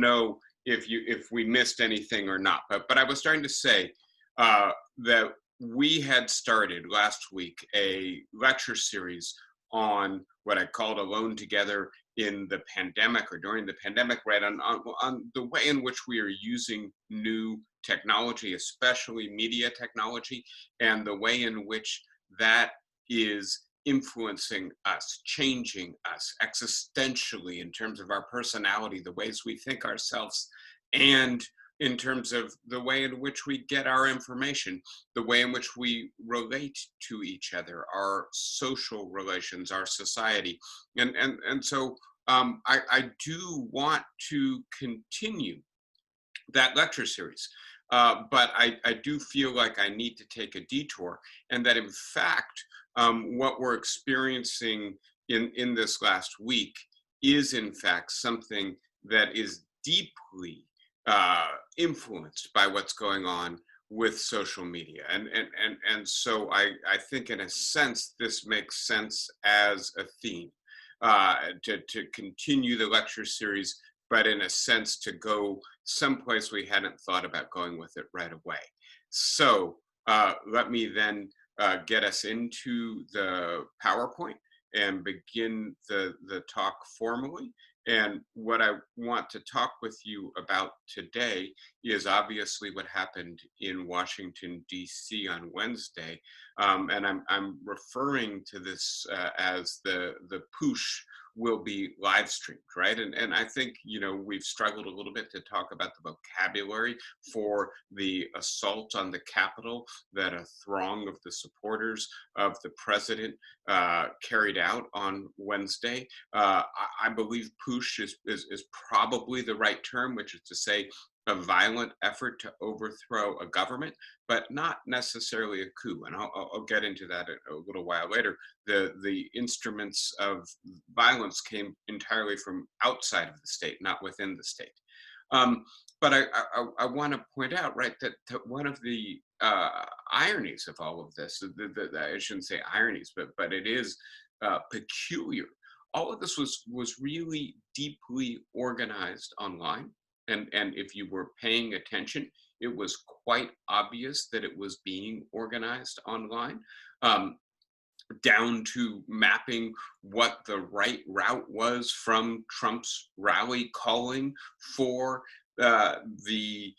know if we missed anything or not. But I was starting to say that we had started last week a lecture series on what I called Alone Together in the pandemic, or during the pandemic, right, on the way in which we are using new technology, especially media technology, and the way in which that is influencing us, changing us existentially in terms of our personality, the ways we think ourselves, and in terms of the way in which we get our information, the way in which we relate to each other, our social relations, our society. And so I do want to continue that lecture series. But I do feel like I need to take a detour, and that in fact, what we're experiencing in this last week is in fact something that is deeply influenced by what's going on with social media. And so I think in a sense, this makes sense as a theme to continue the lecture series, but in a sense to go someplace we hadn't thought about going with it right away. So let me then get us into the PowerPoint and begin the talk formally. And what I want to talk with you about today is obviously what happened in Washington, D.C. on Wednesday. And I'm referring to this as the Putsch will be live streamed, right? And I think, we've struggled a little bit to talk about the vocabulary for the assault on the Capitol that a throng of the supporters of the president carried out on Wednesday. I believe Putsch is probably the right term, which is to say a violent effort to overthrow a government, but not necessarily a coup. And I'll get into that a little while later. The instruments of violence came entirely from outside of the state, not within the state. But I want to point out, right, that one of the ironies of all of this, I shouldn't say ironies, but it is peculiar. All of this was really deeply organized online. And if you were paying attention, it was quite obvious that it was being organized online, down to mapping what the right route was from Trump's rally calling for the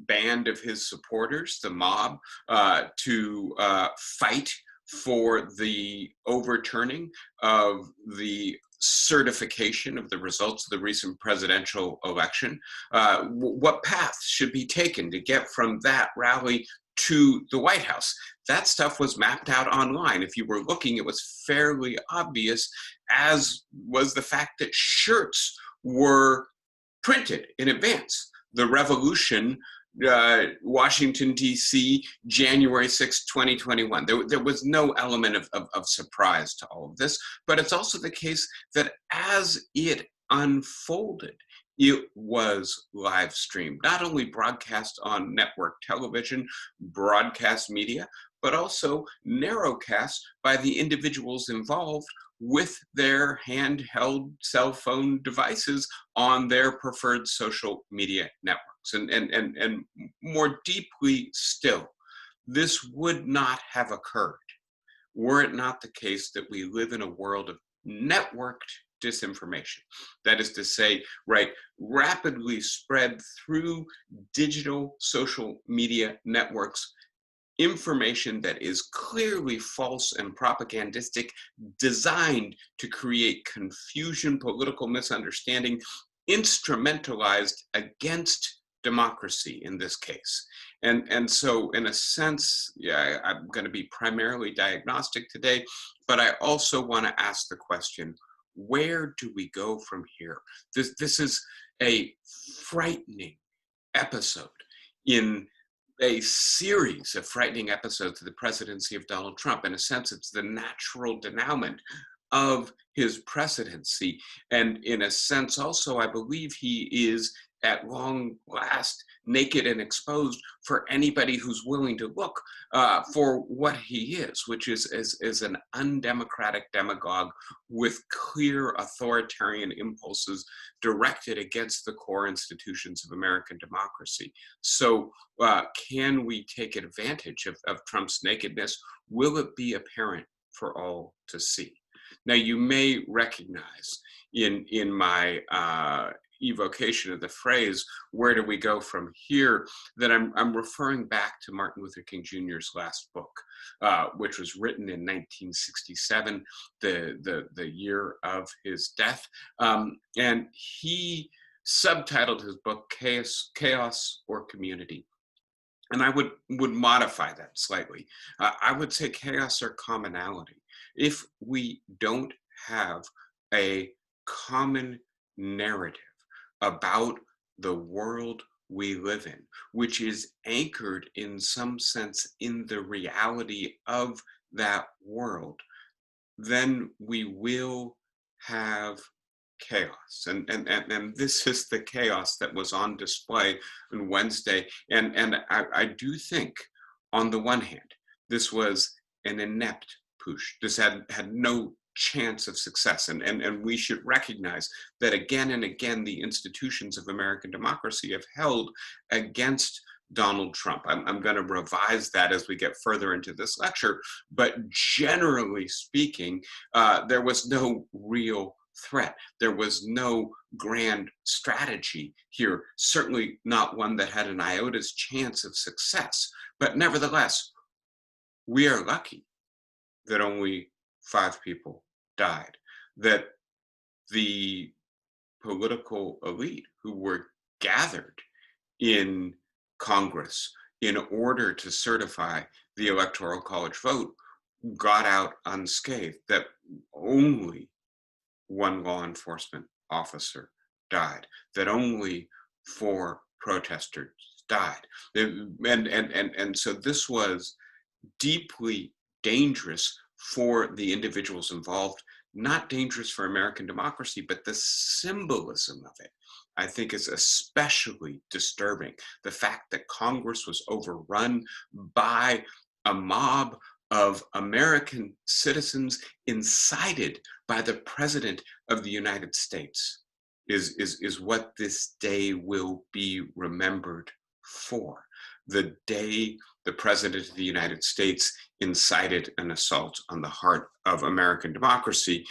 band of his supporters, the mob, to fight for the overturning of the certification of the results of the recent presidential election. What paths should be taken to get from that rally to the White House? That stuff was mapped out online. If you were looking, it was fairly obvious, as was the fact that shirts were printed in advance. The revolution, Washington, D.C., January 6, 2021. There was no element of surprise to all of this, but it's also the case that as it unfolded, it was live streamed, not only broadcast on network television, broadcast media, but also narrowcast by the individuals involved with their handheld cell phone devices on their preferred social media networks. And more deeply still, this would not have occurred were it not the case that we live in a world of networked disinformation. That is to say, right, rapidly spread through digital social media networks, information that is clearly false and propagandistic, designed to create confusion, political misunderstanding, instrumentalized against democracy in this case. And so in a sense, yeah, I'm going to be primarily diagnostic today, but I also want to ask the question, where do we go from here? This is a frightening episode in a series of frightening episodes of the presidency of Donald Trump. In a sense, it's the natural denouement of his presidency. And in a sense, also, I believe he is at long last naked and exposed for anybody who's willing to look for what he is, which is an undemocratic demagogue with clear authoritarian impulses directed against the core institutions of American democracy. So can we take advantage of Trump's nakedness? Will it be apparent for all to see? Now, you may recognize in my evocation of the phrase, where do we go from here, that I'm referring back to Martin Luther King Jr.'s last book, which was written in 1967, the year of his death. And he subtitled his book Chaos or Community. And I would modify that slightly. I would say chaos or commonality. If we don't have a common narrative about the world we live in, which is anchored in some sense in the reality of that world, then we will have chaos. And this is the chaos that was on display on Wednesday. And I do think, on the one hand, this was an inept push. This had no chance of success. And we should recognize that again and again, the institutions of American democracy have held against Donald Trump. I'm going to revise that as we get further into this lecture. But generally speaking, there was no real threat. There was no grand strategy here, certainly not one that had an iota chance of success. But nevertheless, we are lucky that only 5 people died, that the political elite who were gathered in Congress in order to certify the Electoral College vote got out unscathed, that only one law enforcement officer died, that only 4 protesters died. And so this was deeply dangerous for the individuals involved, not dangerous for American democracy, but the symbolism of it, I think, is especially disturbing. The fact that Congress was overrun by a mob of American citizens incited by the President of the United States is what this day will be remembered for. The day the President of the United States incited an assault on the heart of American democracy.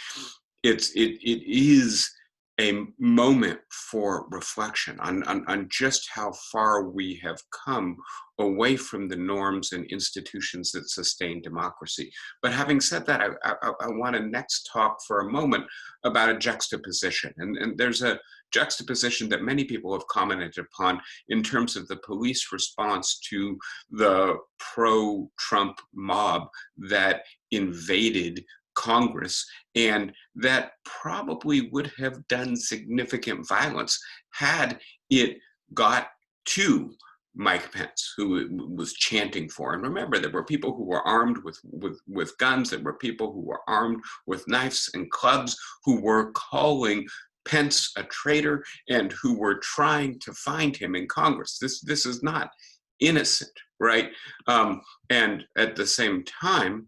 It is a moment for reflection on just how far we have come away from the norms and institutions that sustain democracy. But having said that, I want to next talk for a moment about a juxtaposition. And there's a juxtaposition that many people have commented upon in terms of the police response to the pro-Trump mob that invaded Congress, and that probably would have done significant violence had it got to Mike Pence, who was chanting for. And remember, there were people who were armed with guns. There were people who were armed with knives and clubs who were calling Pence a traitor and who were trying to find him in Congress. This is not innocent, right? And at the same time,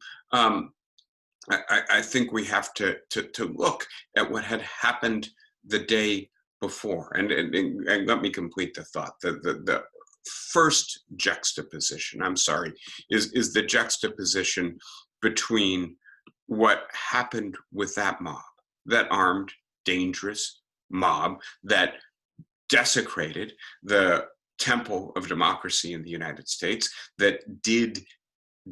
I think we have to look at what had happened the day before. And let me complete the thought. The first juxtaposition, I'm sorry, is the juxtaposition between what happened with that mob, that armed, dangerous mob that desecrated the temple of democracy in the United States, that did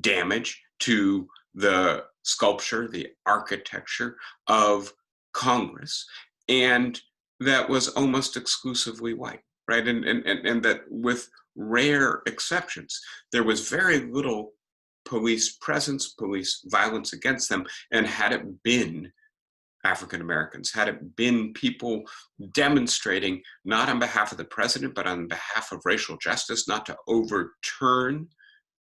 damage to the sculpture, the architecture of Congress, and that was almost exclusively white, right? And that, with rare exceptions, there was very little police presence, police violence against them. And had it been African Americans, had it been people demonstrating not on behalf of the president, but on behalf of racial justice, not to overturn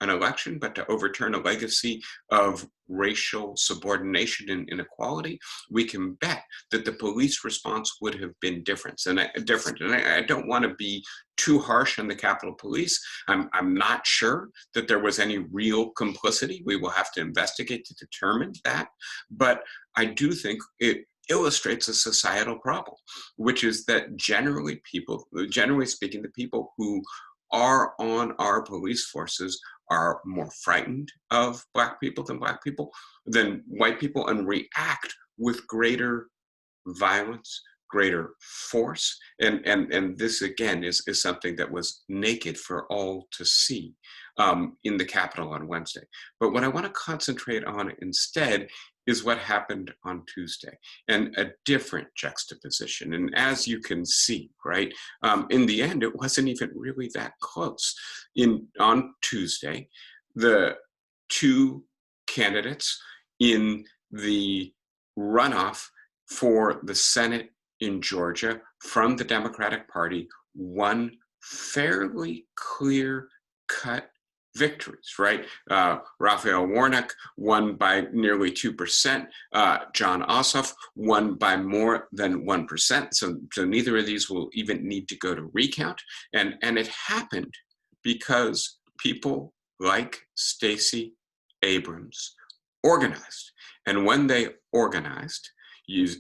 an election, but to overturn a legacy of racial subordination and inequality, we can bet that the police response would have been different. I don't want to be too harsh on the Capitol Police. I'm not sure that there was any real complicity. We will have to investigate to determine that. But I do think it illustrates a societal problem, which is that generally speaking, the people who are on our police forces are more frightened of Black people than white people, and react with greater violence, greater force. And this again is something that was naked for all to see in the Capitol on Wednesday. But what I want to concentrate on instead is what happened on Tuesday, and a different juxtaposition. And as you can see, right, in the end, it wasn't even really that close. On Tuesday, the two candidates in the runoff for the Senate in Georgia from the Democratic Party won fairly clear-cut victories, right? Raphael Warnock won by nearly 2%. John Ossoff won by more than 1%. So neither of these will even need to go to recount. And it happened because people like Stacey Abrams organized. And when they organized,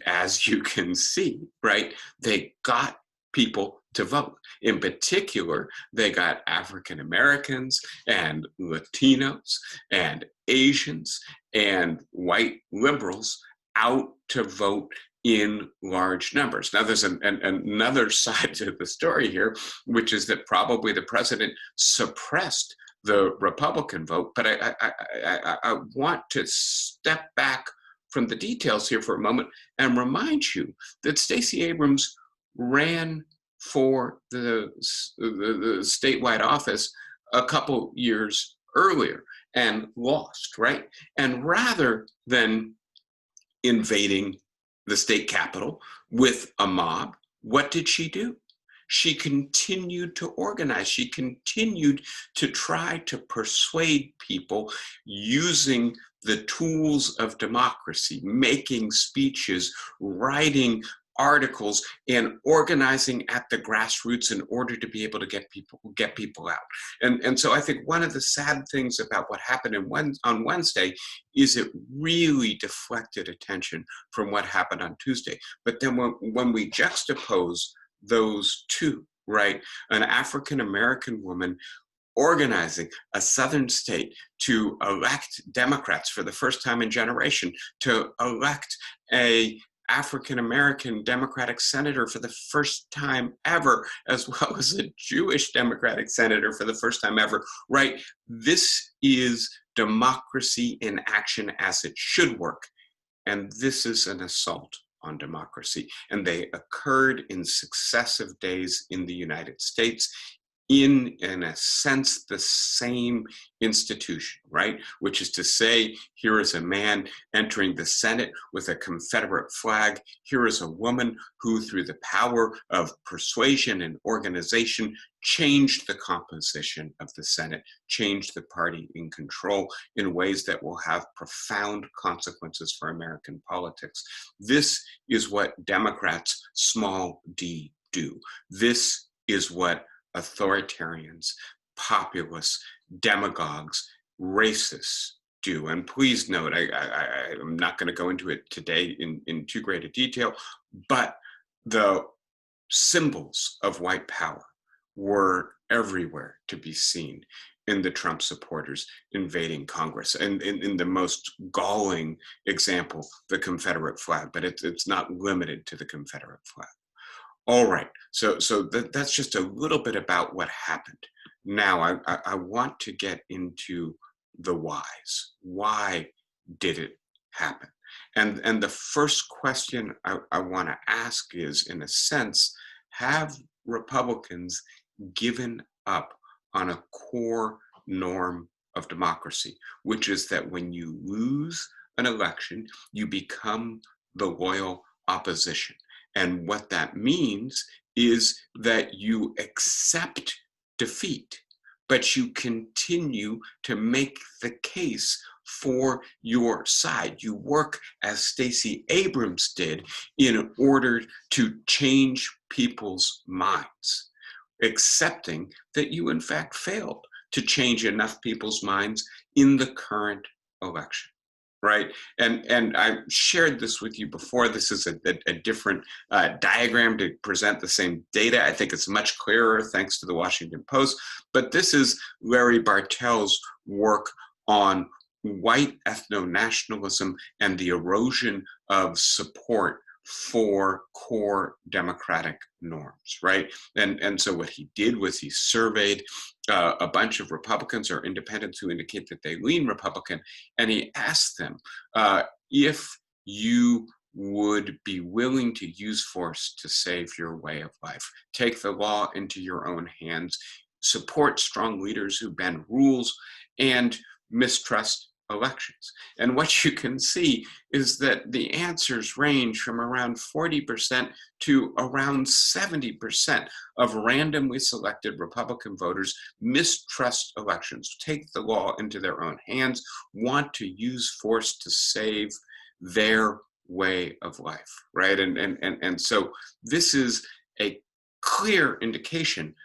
as you can see, right, they got people to vote. In particular, they got African Americans and Latinos and Asians and white liberals out to vote in large numbers. Now, there's another side to the story here, which is that probably the president suppressed the Republican vote. But I want to step back from the details here for a moment and remind you that Stacey Abrams ran for the statewide office a couple years earlier and lost, right? And rather than invading the state capitol with a mob, what did she do? She continued to organize. She continued to try to persuade people using the tools of democracy, making speeches, writing articles, and organizing at the grassroots in order to be able to get people out. And so I think one of the sad things about what happened on Wednesday is it really deflected attention from what happened on Tuesday. But then when we juxtapose those two, right, an African American woman organizing a southern state to elect Democrats for the first time in generation, to elect a African American Democratic senator for the first time ever, as well as a Jewish Democratic senator for the first time ever, right? This is democracy in action as it should work. And this is an assault on democracy. And they occurred in successive days in the United States in a sense, the same institution, right? Which is to say, here is a man entering the Senate with a Confederate flag. Here is a woman who, through the power of persuasion and organization, changed the composition of the Senate, changed the party in control in ways that will have profound consequences for American politics. This is what Democrats, small d, do. This is what authoritarians, populists, demagogues, racists do. And please note, I'm not going to go into it today in too great a detail, but the symbols of white power were everywhere to be seen in the Trump supporters invading Congress. And in the most galling example, the Confederate flag, but it's not limited to the Confederate flag. All right, so that's just a little bit about what happened. Now, I want to get into the whys. Why did it happen? And the first question I want to ask is, in a sense, have Republicans given up on a core norm of democracy, which is that when you lose an election, you become the loyal opposition? And what that means is that you accept defeat but you continue to make the case for your side. You work, as Stacey Abrams did, in order to change people's minds, accepting that you in fact failed to change enough people's minds in the current election. Right, and I shared this with you before. This is a different diagram to present the same data. I think it's much clearer thanks to the Washington Post. But this is Larry Bartel's work on white ethno-nationalism and the erosion of support for core democratic norms, right? And so what he did was he surveyed a bunch of Republicans or independents who indicate that they lean Republican, and he asked them if you would be willing to use force to save your way of life, take the law into your own hands, support strong leaders who bend rules, and mistrust elections. And what you can see is that the answers range from around 40% to around 70% of randomly selected Republican voters mistrust elections, take the law into their own hands, want to use force to save their way of life, right? And so this is a clear indication,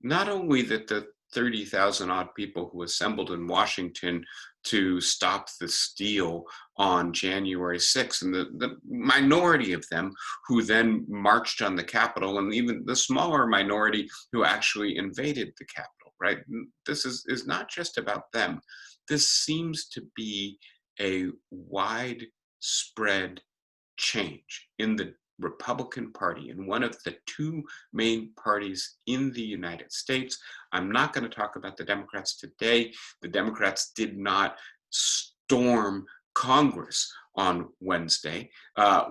not only that the 30,000 odd people who assembled in Washington to stop the steal on January 6th, and the minority of them who then marched on the Capitol, and even the smaller minority who actually invaded the Capitol, right? This is not just about them. This seems to be a widespread change in the Republican Party, and one of the two main parties in the United States. I'm not going to talk about the Democrats today. The Democrats did not storm Congress on Wednesday.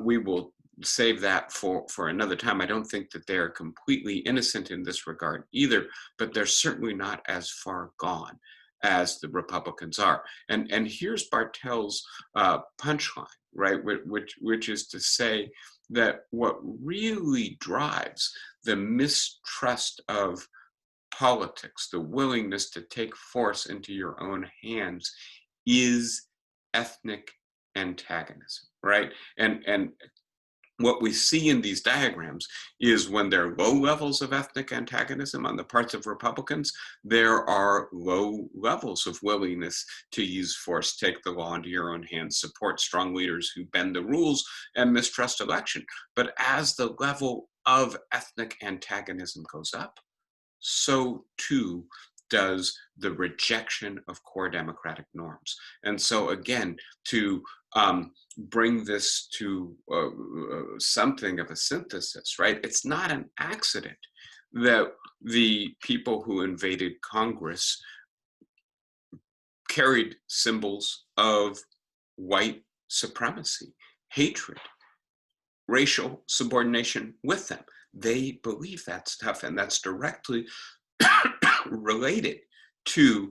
We will save that for another time. I don't think that they're completely innocent in this regard either, but they're certainly not as far gone as the Republicans are. And here's Bartel's punchline, right? Which is to say that what really drives the mistrust of politics, the willingness to take force into your own hands, is ethnic antagonism, right? And what we see in these diagrams is when there are low levels of ethnic antagonism on the parts of Republicans, there are low levels of willingness to use force, take the law into your own hands, support strong leaders who bend the rules, and mistrust election. But as the level of ethnic antagonism goes up, so too does the rejection of core democratic norms. And so again, to bring this to something of a synthesis, right? It's not an accident that the people who invaded Congress carried symbols of white supremacy, hatred, racial subordination with them. They believe that stuff, and that's directly related to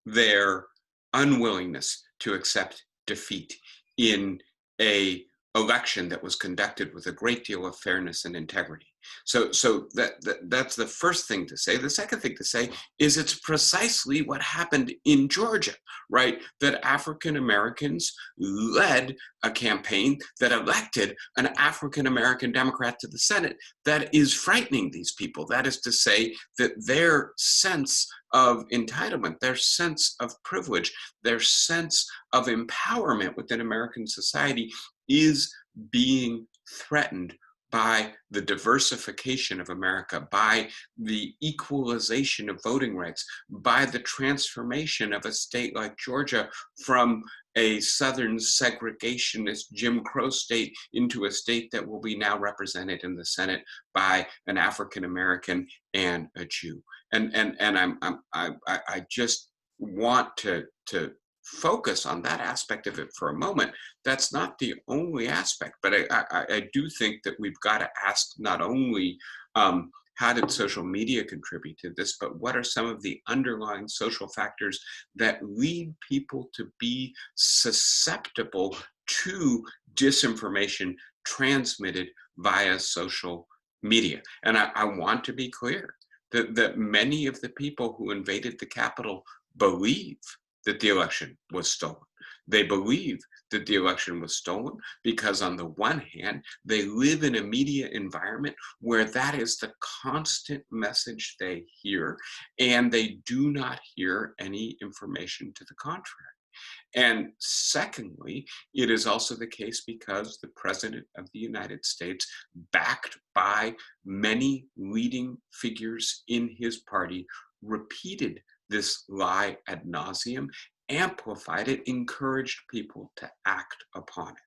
their unwillingness to accept defeat in a election that was conducted with a great deal of fairness and integrity. So that's the first thing to say. The second thing to say is it's precisely what happened in Georgia, right? That African Americans led a campaign that elected an African American Democrat to the Senate that is frightening these people. That is to say that their sense of entitlement, their sense of privilege, their sense of empowerment within American society is being threatened by the diversification of America, by the equalization of voting rights, by the transformation of a state like Georgia from a Southern segregationist Jim Crow state into a state that will be now represented in the Senate by an African American and a Jew. And I just want to focus on that aspect of it for a moment. That's not the only aspect, but I do think that we've got to ask not only how did social media contribute to this, but what are some of the underlying social factors that lead people to be susceptible to disinformation transmitted via social media? And I want to be clear that many of the people who invaded the Capitol believe that the election was stolen. They believe that the election was stolen because, on the one hand, they live in a media environment where that is the constant message they hear, and they do not hear any information to the contrary. And secondly, it is also the case because the President of the United States, backed by many leading figures in his party, repeated this lie ad nauseum, amplified it, encouraged people to act upon it.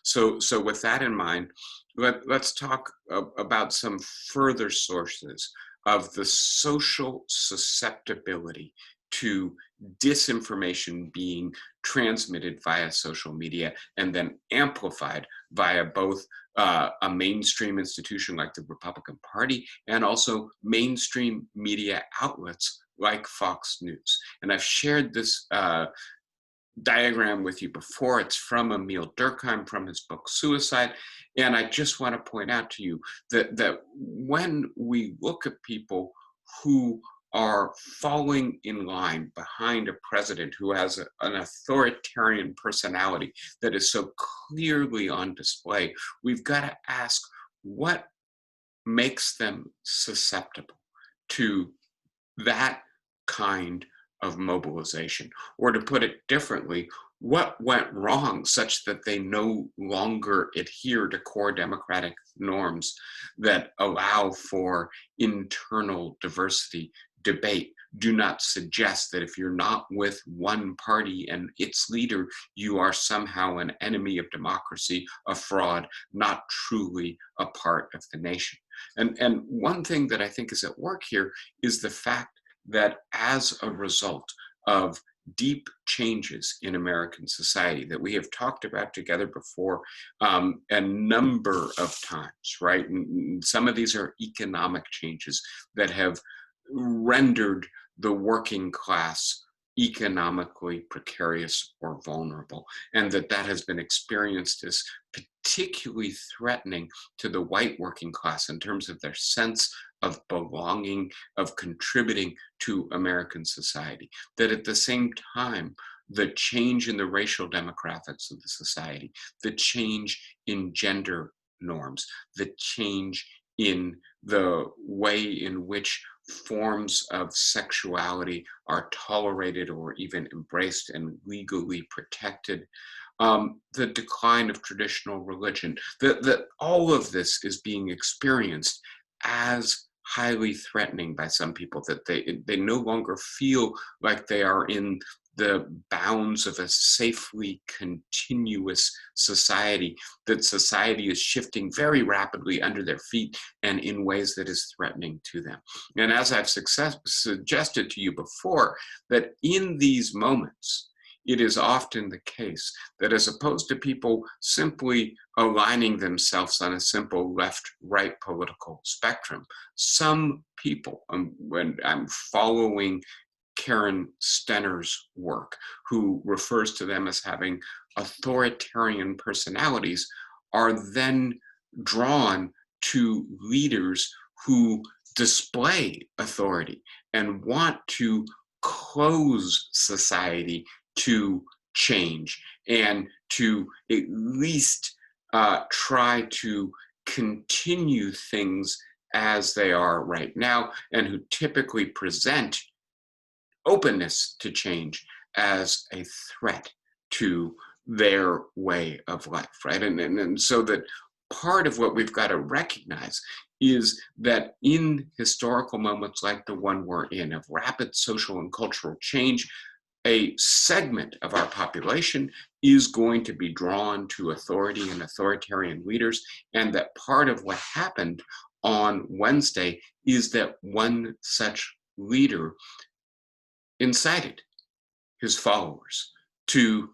So with that in mind, let's talk about some further sources of the social susceptibility to disinformation being transmitted via social media and then amplified via both a mainstream institution like the Republican Party and also mainstream media outlets like Fox News. And I've shared this diagram with you before. It's from Emil Durkheim from his book Suicide. And I just want to point out to you that when we look at people who are falling in line behind a president who has an authoritarian personality that is so clearly on display, we've got to ask what makes them susceptible to that kind of mobilization. Or to put it differently, what went wrong such that they no longer adhere to core democratic norms that allow for internal diversity, debate? Do not suggest that if you're not with one party and its leader, you are somehow an enemy of democracy, a fraud, not truly a part of the nation. And one thing that I think is at work here is the fact that as a result of deep changes in American society that we have talked about together before a number of times, right? And some of these are economic changes that have rendered the working class economically precarious or vulnerable, and that has been experienced as particularly threatening to the white working class in terms of their sense of belonging, of contributing to American society. That at the same time, the change in the racial demographics of the society, the change in gender norms, the change in the way in which forms of sexuality are tolerated or even embraced and legally protected, the decline of traditional religion, that all of this is being experienced as highly threatening by some people, that they no longer feel like they are in the bounds of a safely continuous society, that society is shifting very rapidly under their feet and in ways that is threatening to them. And as I've suggested to you before, that in these moments, it is often the case that as opposed to people simply aligning themselves on a simple left-right political spectrum, some people, when I'm following Karen Stenner's work, who refers to them as having authoritarian personalities, are then drawn to leaders who display authority and want to close society to change and to at least try to continue things as they are right now, and who typically present openness to change as a threat to their way of life, right? And so that part of what we've got to recognize is that in historical moments like the one we're in, of rapid social and cultural change, a segment of our population is going to be drawn to authority and authoritarian leaders, and that part of what happened on Wednesday is that one such leader incited his followers to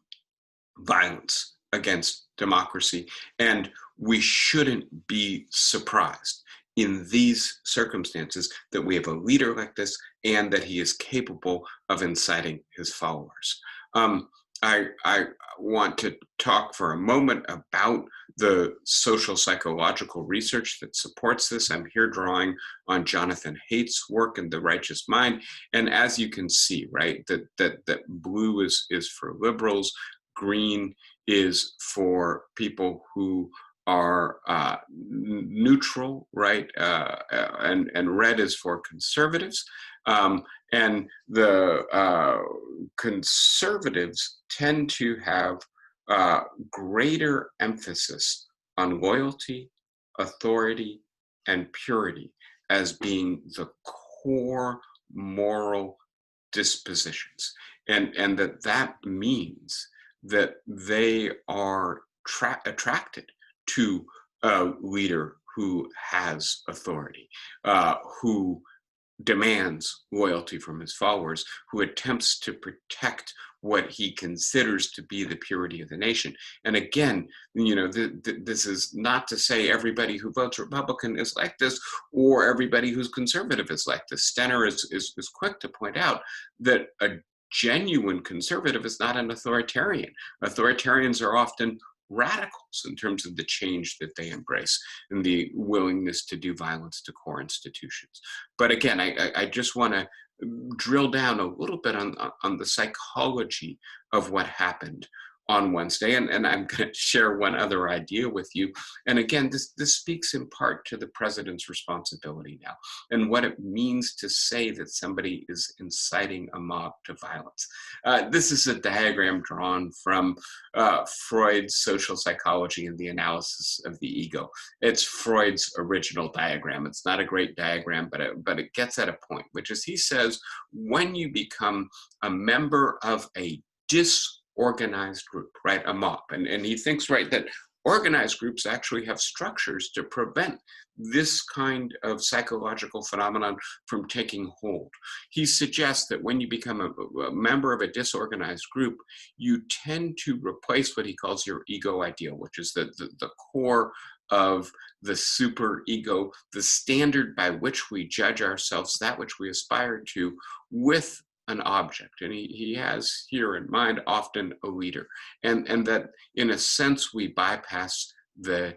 violence against democracy. And we shouldn't be surprised in these circumstances that we have a leader like this and that he is capable of inciting his followers. I want to talk for a moment about the social psychological research that supports this. I'm here drawing on Jonathan Haidt's work in The Righteous Mind, and as you can see, right, that blue is for liberals, green is for people who are neutral, right, and red is for conservatives. Um, and the conservatives tend to have greater emphasis on loyalty, authority, and purity as being the core moral dispositions, and that means that they are attracted to a leader who has authority, who demands loyalty from his followers, who attempts to protect what he considers to be the purity of the nation. And again, this is not to say everybody who votes Republican is like this, or everybody who's conservative is like this. Stenner is quick to point out that a genuine conservative is not an authoritarian. Authoritarians are often radicals in terms of the change that they embrace and the willingness to do violence to core institutions. But again, I just want to drill down a little bit on the psychology of what happened on Wednesday, and I'm going to share one other idea with you. And again, this speaks in part to the president's responsibility now and what it means to say that somebody is inciting a mob to violence. This is a diagram drawn from Freud's social psychology and the analysis of the ego. It's Freud's original diagram. It's not a great diagram, but it gets at a point, which is he says, when you become a member of a disorganized group, right, a mob, and he thinks, right, that organized groups actually have structures to prevent this kind of psychological phenomenon from taking hold. He suggests that when you become a member of a disorganized group, you tend to replace what he calls your ego ideal, which is the core of the super ego, the standard by which we judge ourselves, that which we aspire to, with an object. And he has here in mind often a leader. And that in a sense, we bypass the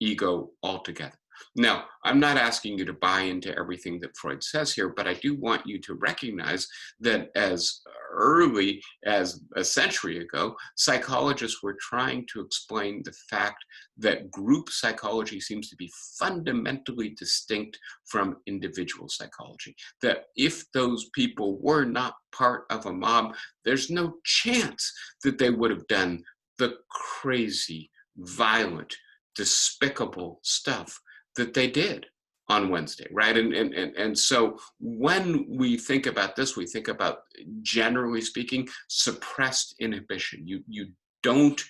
ego altogether. Now, I'm not asking you to buy into everything that Freud says here, but I do want you to recognize that as early as a century ago, psychologists were trying to explain the fact that group psychology seems to be fundamentally distinct from individual psychology. That if those people were not part of a mob, there's no chance that they would have done the crazy, violent, despicable stuff that they did on Wednesday, right? And so when we think about this, we think about, generally speaking, suppressed inhibition. You don't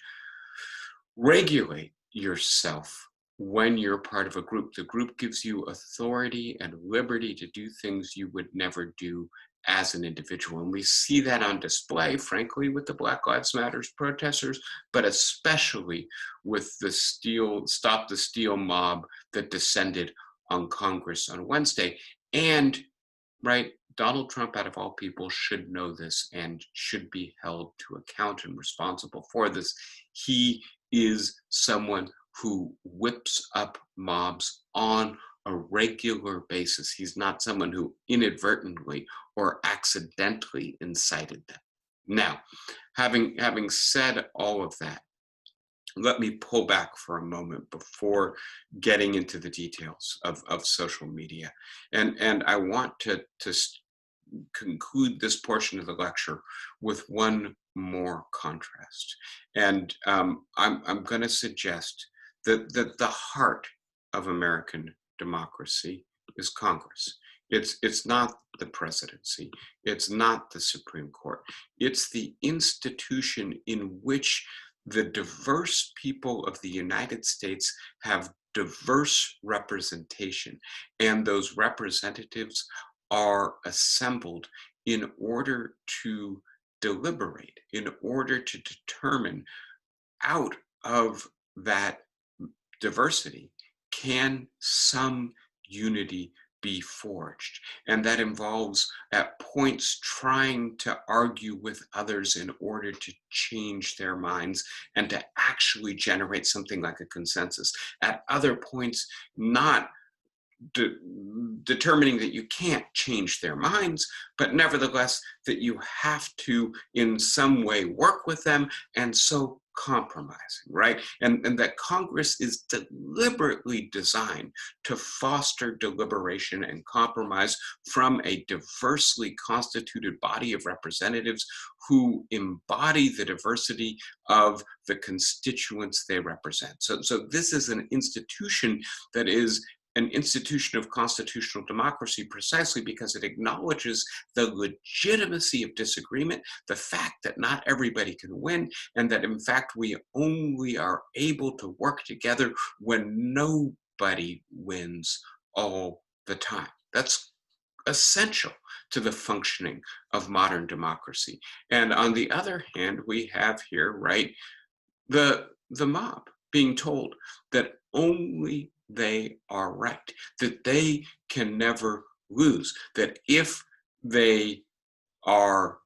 regulate yourself when you're part of a group. The group gives you authority and liberty to do things you would never do as an individual. And we see that on display, frankly, with the Black Lives Matter protesters, but especially with the Stop the Steal mob that descended on Congress on Wednesday. And, right, Donald Trump, out of all people, should know this and should be held to account and responsible for this. He is someone who whips up mobs on a regular basis. He's not someone who inadvertently or accidentally incited them. Now, having said all of that, let me pull back for a moment before getting into the details of social media. And I want to conclude this portion of the lecture with one more contrast. And I'm going to suggest that the heart of American democracy is Congress. It's not the presidency. It's not the Supreme Court. It's the institution in which the diverse people of the United States have diverse representation, and those representatives are assembled in order to deliberate, in order to determine, out of that diversity, can some unity be forged. And that involves at points trying to argue with others in order to change their minds and to actually generate something like a consensus. At other points, not determining that you can't change their minds, but nevertheless that you have to in some way work with them, and so compromising, right? And that Congress is deliberately designed to foster deliberation and compromise from a diversely constituted body of representatives who embody the diversity of the constituents they represent. So this is an institution that is an institution of constitutional democracy precisely because it acknowledges the legitimacy of disagreement, the fact that not everybody can win, and that in fact we only are able to work together when nobody wins all the time. That's essential to the functioning of modern democracy. And on the other hand, we have here, right, the mob being told that only they are right, that they can never lose, that if they are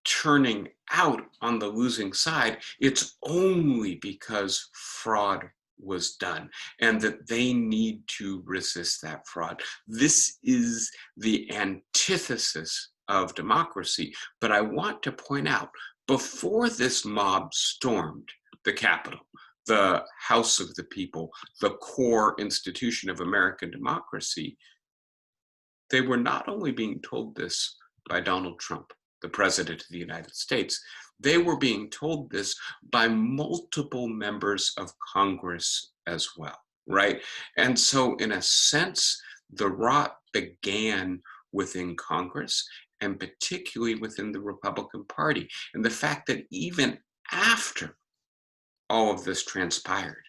turning out on the losing side, it's only because fraud was done and that they need to resist that fraud. This is the antithesis of democracy. But I want to point out, before this mob stormed the Capitol, the House of the People, the core institution of American democracy, they were not only being told this by Donald Trump, the President of the United States, they were being told this by multiple members of Congress as well, right? And so in a sense, the rot began within Congress and particularly within the Republican Party. And the fact that even after all of this transpired,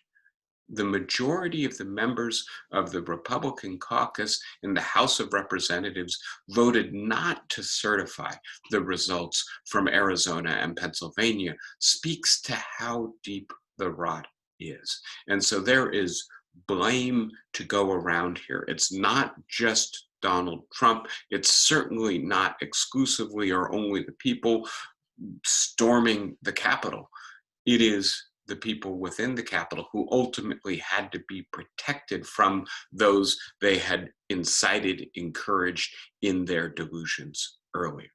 the majority of the members of the Republican caucus in the House of Representatives voted not to certify the results from Arizona and Pennsylvania speaks to how deep the rot is. And so there is blame to go around here. It's not just Donald Trump. It's certainly not exclusively or only the people storming the Capitol. It is the people within the Capitol who ultimately had to be protected from those they had incited, encouraged in their delusions earlier.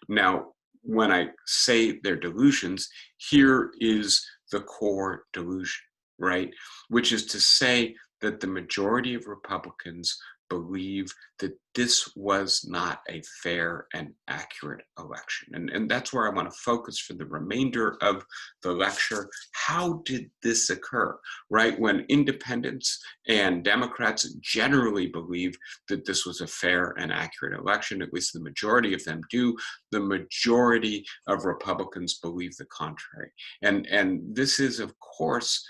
Now, when I say their delusions, here is the core delusion, right? Which is to say that the majority of Republicans believe that this was not a fair and accurate election. And that's where I want to focus for the remainder of the lecture. How did this occur, right? When independents and Democrats generally believe that this was a fair and accurate election, at least the majority of them do, the majority of Republicans believe the contrary. And this is, of course,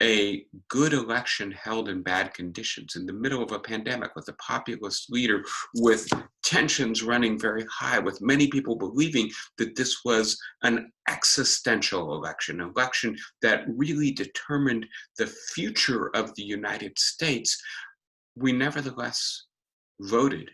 a good election held in bad conditions in the middle of a pandemic with a populist leader, with tensions running very high, with many people believing that this was an existential election, an election that really determined the future of the United States. We nevertheless voted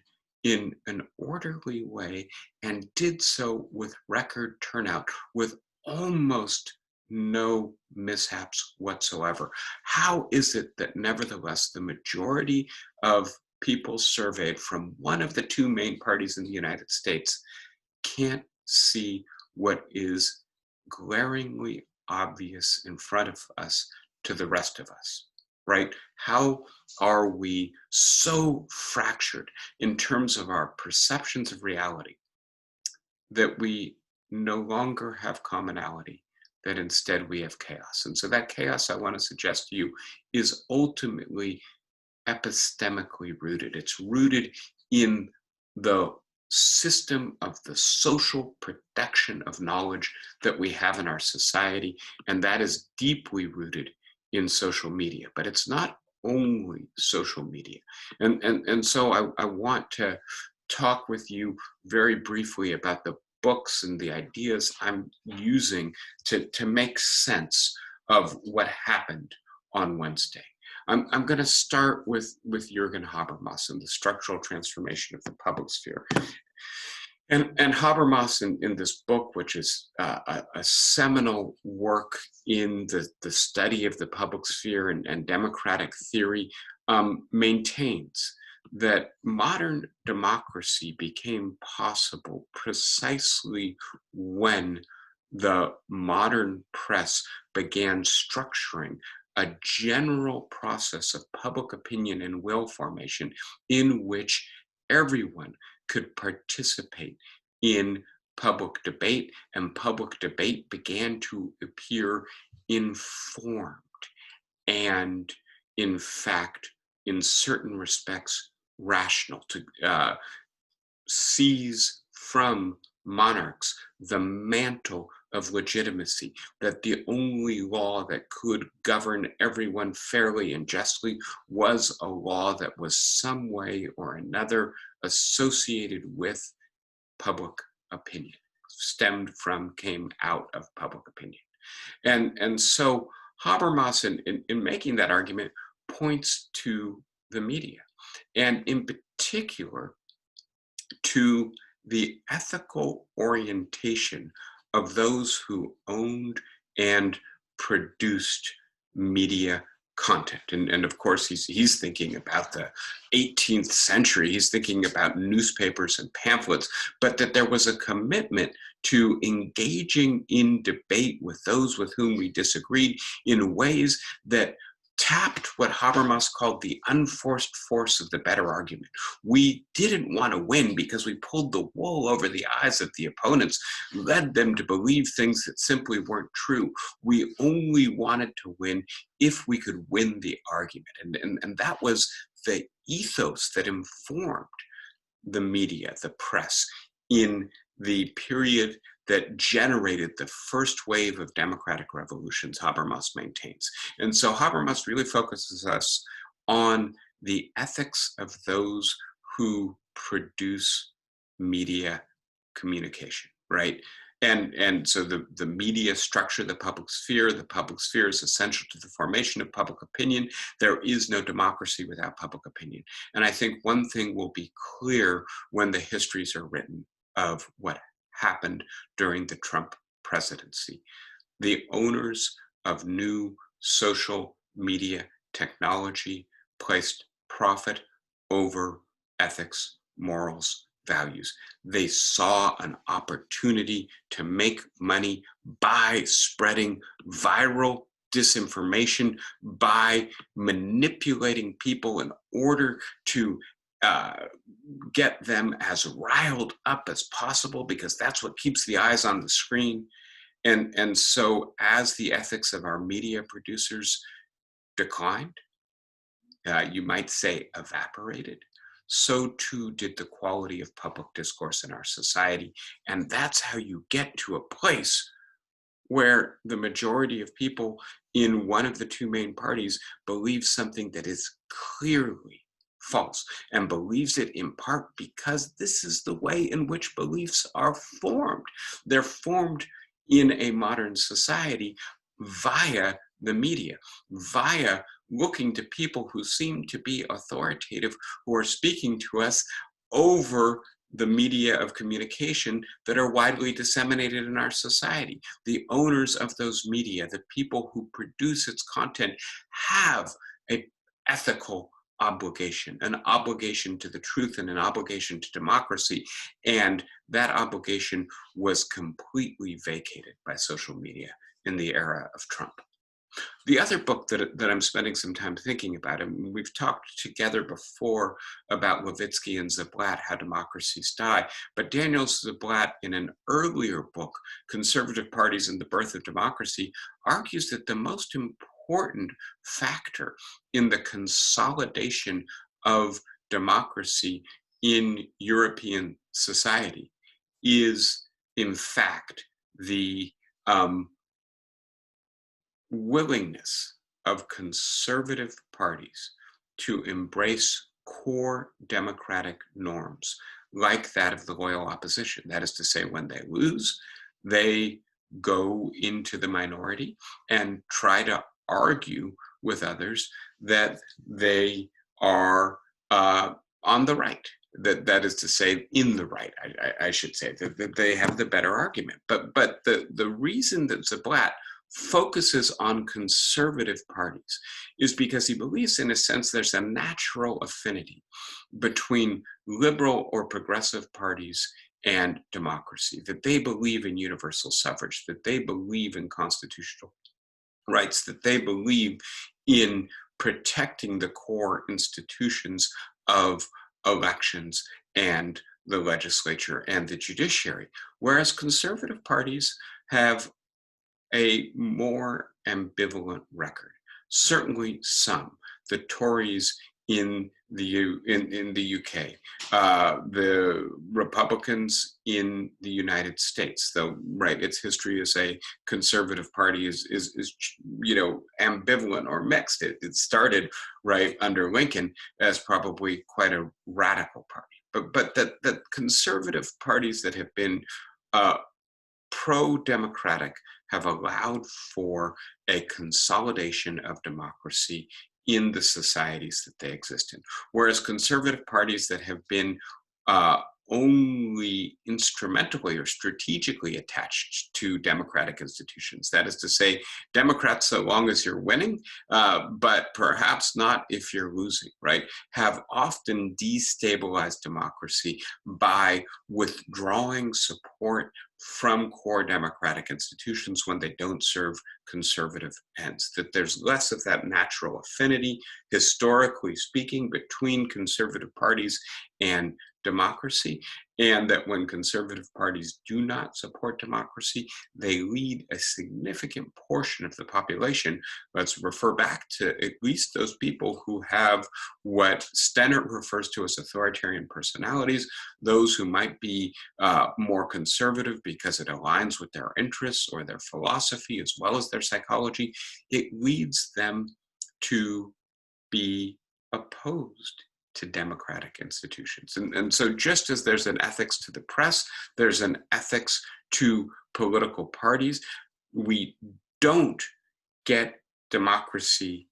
in an orderly way and did so with record turnout, with almost no mishaps whatsoever. How is it that nevertheless the majority of people surveyed from one of the two main parties in the United States can't see what is glaringly obvious in front of us to the rest of us, right? How are we so fractured in terms of our perceptions of reality that we no longer have commonality, that instead we have chaos? And so that chaos, I want to suggest to you, is ultimately epistemically rooted. It's rooted in the system of the social production of knowledge that we have in our society, and that is deeply rooted in social media. But it's not only social media. And so I want to talk with you very briefly about the books and the ideas I'm using to make sense of what happened on Wednesday. I'm going to start with Jürgen Habermas and the structural transformation of the public sphere. And Habermas in this book, which is a seminal work in the study of the public sphere and democratic theory, maintains that modern democracy became possible precisely when the modern press began structuring a general process of public opinion and will formation in which everyone could participate in public debate, and public debate began to appear informed and, in fact, in certain respects, rational, to seize from monarchs the mantle of legitimacy, that the only law that could govern everyone fairly and justly was a law that was some way or another associated with public opinion, stemmed from, came out of public opinion. And so Habermas, in making that argument, points to the media, and in particular to the ethical orientation of those who owned and produced media content. And of course, he's thinking about the 18th century. He's thinking about newspapers and pamphlets, but that there was a commitment to engaging in debate with those with whom we disagreed in ways that tapped what Habermas called the unforced force of the better argument. We didn't want to win because we pulled the wool over the eyes of the opponents, led them to believe things that simply weren't true. We only wanted to win if we could win the argument. And that was the ethos that informed the media, the press, in the period that generated the first wave of democratic revolutions, Habermas maintains. And so Habermas really focuses us on the ethics of those who produce media communication, right? And so the media structure the public sphere. The public sphere is essential to the formation of public opinion. There is no democracy without public opinion. And I think one thing will be clear when the histories are written of what happened during the Trump presidency. The owners of new social media technology placed profit over ethics, morals, values. They saw an opportunity to make money by spreading viral disinformation, by manipulating people in order to get them as riled up as possible, because that's what keeps the eyes on the screen. And so as the ethics of our media producers declined, you might say evaporated, so too did the quality of public discourse in our society. And that's how you get to a place where the majority of people in one of the two main parties believe something that is clearly false, and believes it in part because this is the way in which beliefs are formed. They're formed in a modern society via the media, via looking to people who seem to be authoritative, who are speaking to us over the media of communication that are widely disseminated in our society. The owners of those media, the people who produce its content, have an ethical obligation, an obligation to the truth and an obligation to democracy. And that obligation was completely vacated by social media in the era of Trump. The other book that I'm spending some time thinking about, and we've talked together before about Levitsky and Ziblatt, How Democracies Die, but Daniel Ziblatt, in an earlier book, Conservative Parties and the Birth of Democracy, argues that the most important factor in the consolidation of democracy in European society is, in fact, the willingness of conservative parties to embrace core democratic norms like that of the loyal opposition. That is to say, when they lose, they go into the minority and try to argue with others that they are on the right. That is to say, in the right, I should say, that they have the better argument. But the reason that Zablat focuses on conservative parties is because he believes, in a sense, there's a natural affinity between liberal or progressive parties and democracy, that they believe in universal suffrage, that they believe in constitutional rights, that they believe in protecting the core institutions of elections and the legislature and the judiciary, whereas conservative parties have a more ambivalent record. Certainly some. The Tories in the UK, the Republicans in the United States, though, right, its history as a conservative party is ambivalent or mixed. It started right under Lincoln as probably quite a radical party, but that conservative parties that have been pro-democratic have allowed for a consolidation of democracy in the societies that they exist in. Whereas conservative parties that have been only instrumentally or strategically attached to democratic institutions, that is to say, Democrats so long as you're winning, but perhaps not if you're losing, right, have often destabilized democracy by withdrawing support from core democratic institutions when they don't serve conservative ends. That there's less of that natural affinity, historically speaking, between conservative parties and democracy, and that when conservative parties do not support democracy, they lead a significant portion of the population. Let's refer back to at least those people who have what Stennert refers to as authoritarian personalities, those who might be more conservative because it aligns with their interests or their philosophy as well as their psychology. It leads them to be opposed to democratic institutions. And so just as there's an ethics to the press, there's an ethics to political parties. We don't get democracy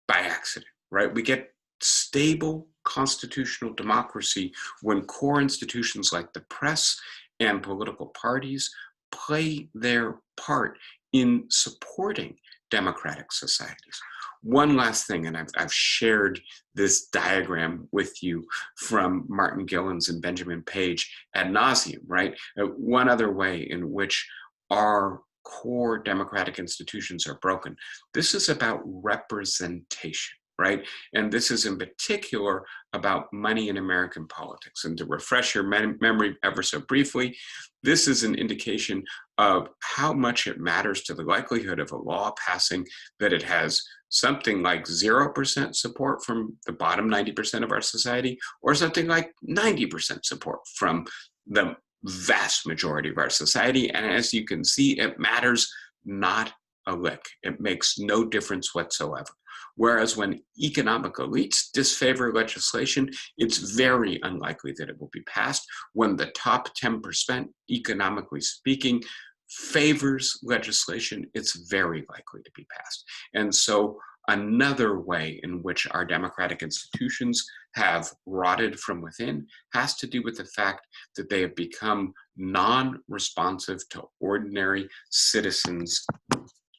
by accident, right? We get stable constitutional democracy when core institutions like the press and political parties play their part in supporting democratic societies. One last thing, and I've shared this diagram with you from Martin Gilens and Benjamin Page ad nauseum, right? One other way in which our core democratic institutions are broken. This is about representation, right? And this is in particular about money in American politics. And to refresh your memory ever so briefly, this is an indication of how much it matters to the likelihood of a law passing that it has something like 0% support from the bottom 90% of our society, or something like 90% support from the vast majority of our society. And as you can see, it matters not a lick. It makes no difference whatsoever. Whereas when economic elites disfavor legislation, it's very unlikely that it will be passed. When the top 10%, economically speaking, favors legislation, it's very likely to be passed. And so another way in which our democratic institutions have rotted from within has to do with the fact that they have become non-responsive to ordinary citizens'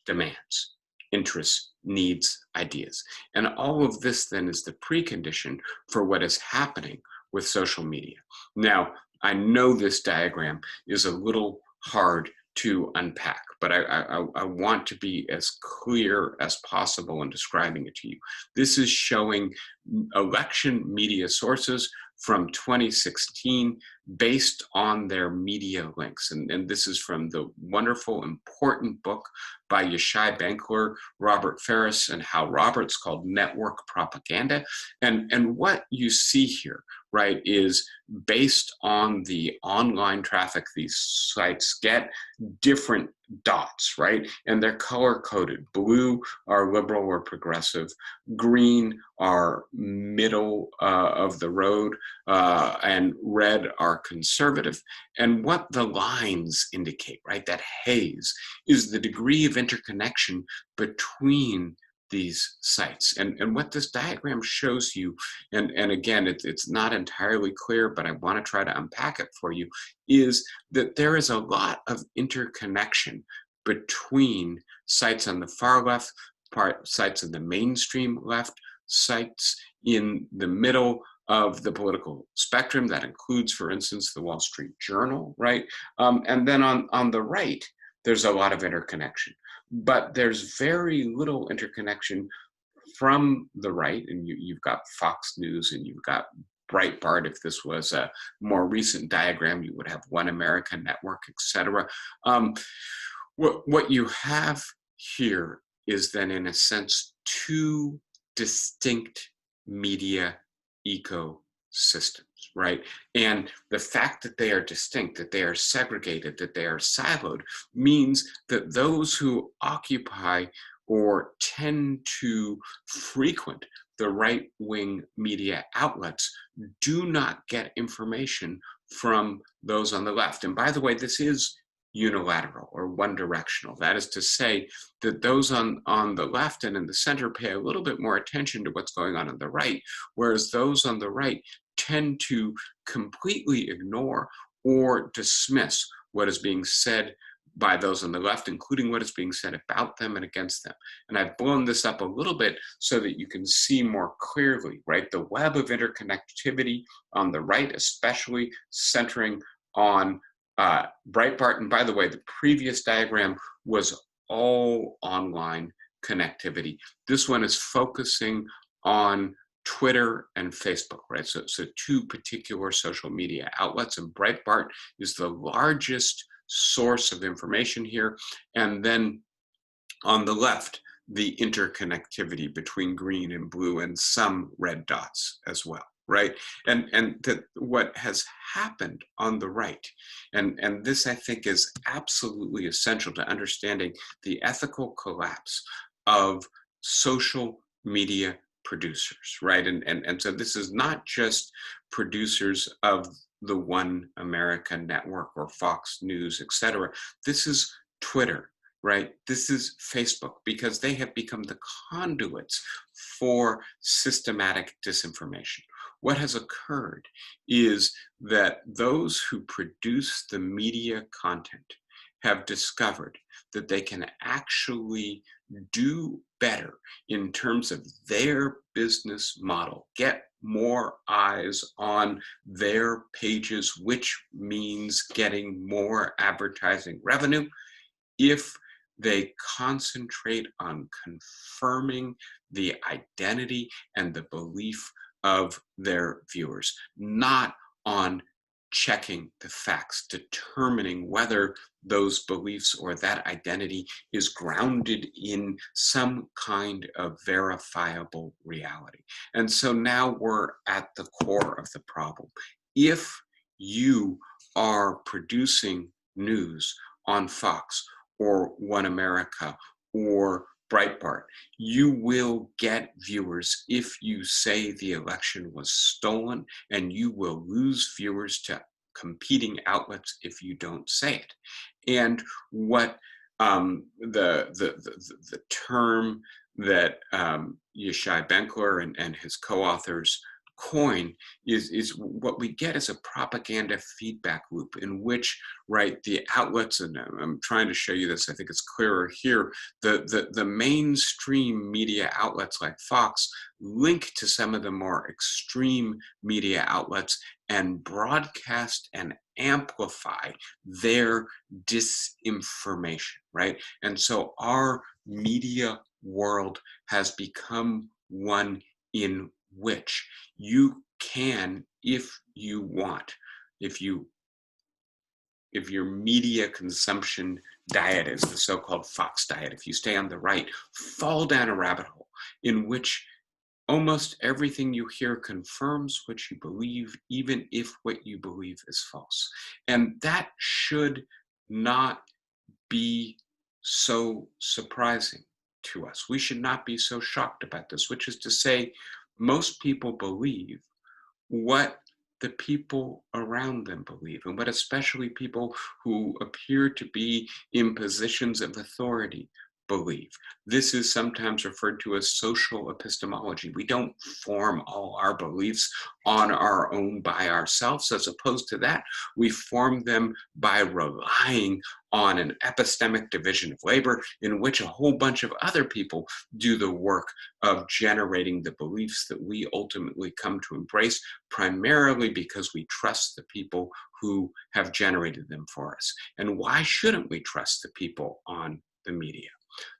demands, interests, needs, ideas. And all of this then is the precondition for what is happening with social media. Now, I know this diagram is a little hard to unpack, but I want to be as clear as possible in describing it to you. This is showing election media sources from 2016 based on their media links. And this is from the wonderful, important book by Yeshai Benkler, Robert Ferris, and Hal Roberts called Network Propaganda. And what you see here, right, is based on the online traffic these sites get, different dots, right? And they're color coded. Blue are liberal or progressive. Green are middle of the road, and red are conservative. And what the lines indicate, right, that haze, is the degree of interconnection between these sites. And what this diagram shows you, and again, it's not entirely clear, but I want to try to unpack it for you, is that there is a lot of interconnection between sites on the far left, sites in the mainstream left, sites in the middle of the political spectrum. That includes, for instance, the Wall Street Journal, right? And then on the right, there's a lot of interconnection. But there's very little interconnection from the right, and you've got Fox News and you've got Breitbart. If this was a more recent diagram, you would have One America Network, etc. What you have here is then, in a sense, two distinct media ecosystems, right? And the fact that they are distinct, that they are segregated, that they are siloed, means that those who occupy or tend to frequent the right-wing media outlets do not get information from those on the left. And by the way, this is unilateral or one directional. That is to say that those on the left and in the center pay a little bit more attention to what's going on the right, whereas those on the right tend to completely ignore or dismiss what is being said by those on the left, including what is being said about them and against them. And I've blown this up a little bit so that you can see more clearly, right? The web of interconnectivity on the right, especially centering on Breitbart. And by the way, the previous diagram was all online connectivity. This one is focusing on Twitter and Facebook, right? So two particular social media outlets, and Breitbart is the largest source of information here. And then on the left, the interconnectivity between green and blue and some red dots as well, right? And that what has happened on the right, and this I think is absolutely essential to understanding the ethical collapse of social media producers, right? And so this is not just producers of the One America Network or Fox News, etc. This is Twitter, right? This is Facebook, because they have become the conduits for systematic disinformation. What has occurred is that those who produce the media content have discovered that they can actually do better in terms of their business model, get more eyes on their pages, which means getting more advertising revenue, if they concentrate on confirming the identity and the belief of their viewers, not on checking the facts, determining whether those beliefs or that identity is grounded in some kind of verifiable reality. And so now we're at the core of the problem. If you are producing news on Fox or One America or Breitbart, you will get viewers if you say the election was stolen, and you will lose viewers to competing outlets if you don't say it. And what the term that Yishai Benkler and his co-authors coin is what we get is a propaganda feedback loop in which, right, the outlets, and I'm trying to show you this, I think it's clearer here, the mainstream media outlets like Fox link to some of the more extreme media outlets and broadcast and amplify their disinformation, right? And so our media world has become one in which you can, if you want, if your media consumption diet is the so-called Fox diet, if you stay on the right, fall down a rabbit hole in which almost everything you hear confirms what you believe, even if what you believe is false. And that should not be so surprising to us. We should not be so shocked about this, which is to say, most people believe what the people around them believe, and what especially people who appear to be in positions of authority believe. This is sometimes referred to as social epistemology. We don't form all our beliefs on our own by ourselves. As opposed to that, we form them by relying on an epistemic division of labor in which a whole bunch of other people do the work of generating the beliefs that we ultimately come to embrace, primarily because we trust the people who have generated them for us. And why shouldn't we trust the people on the media?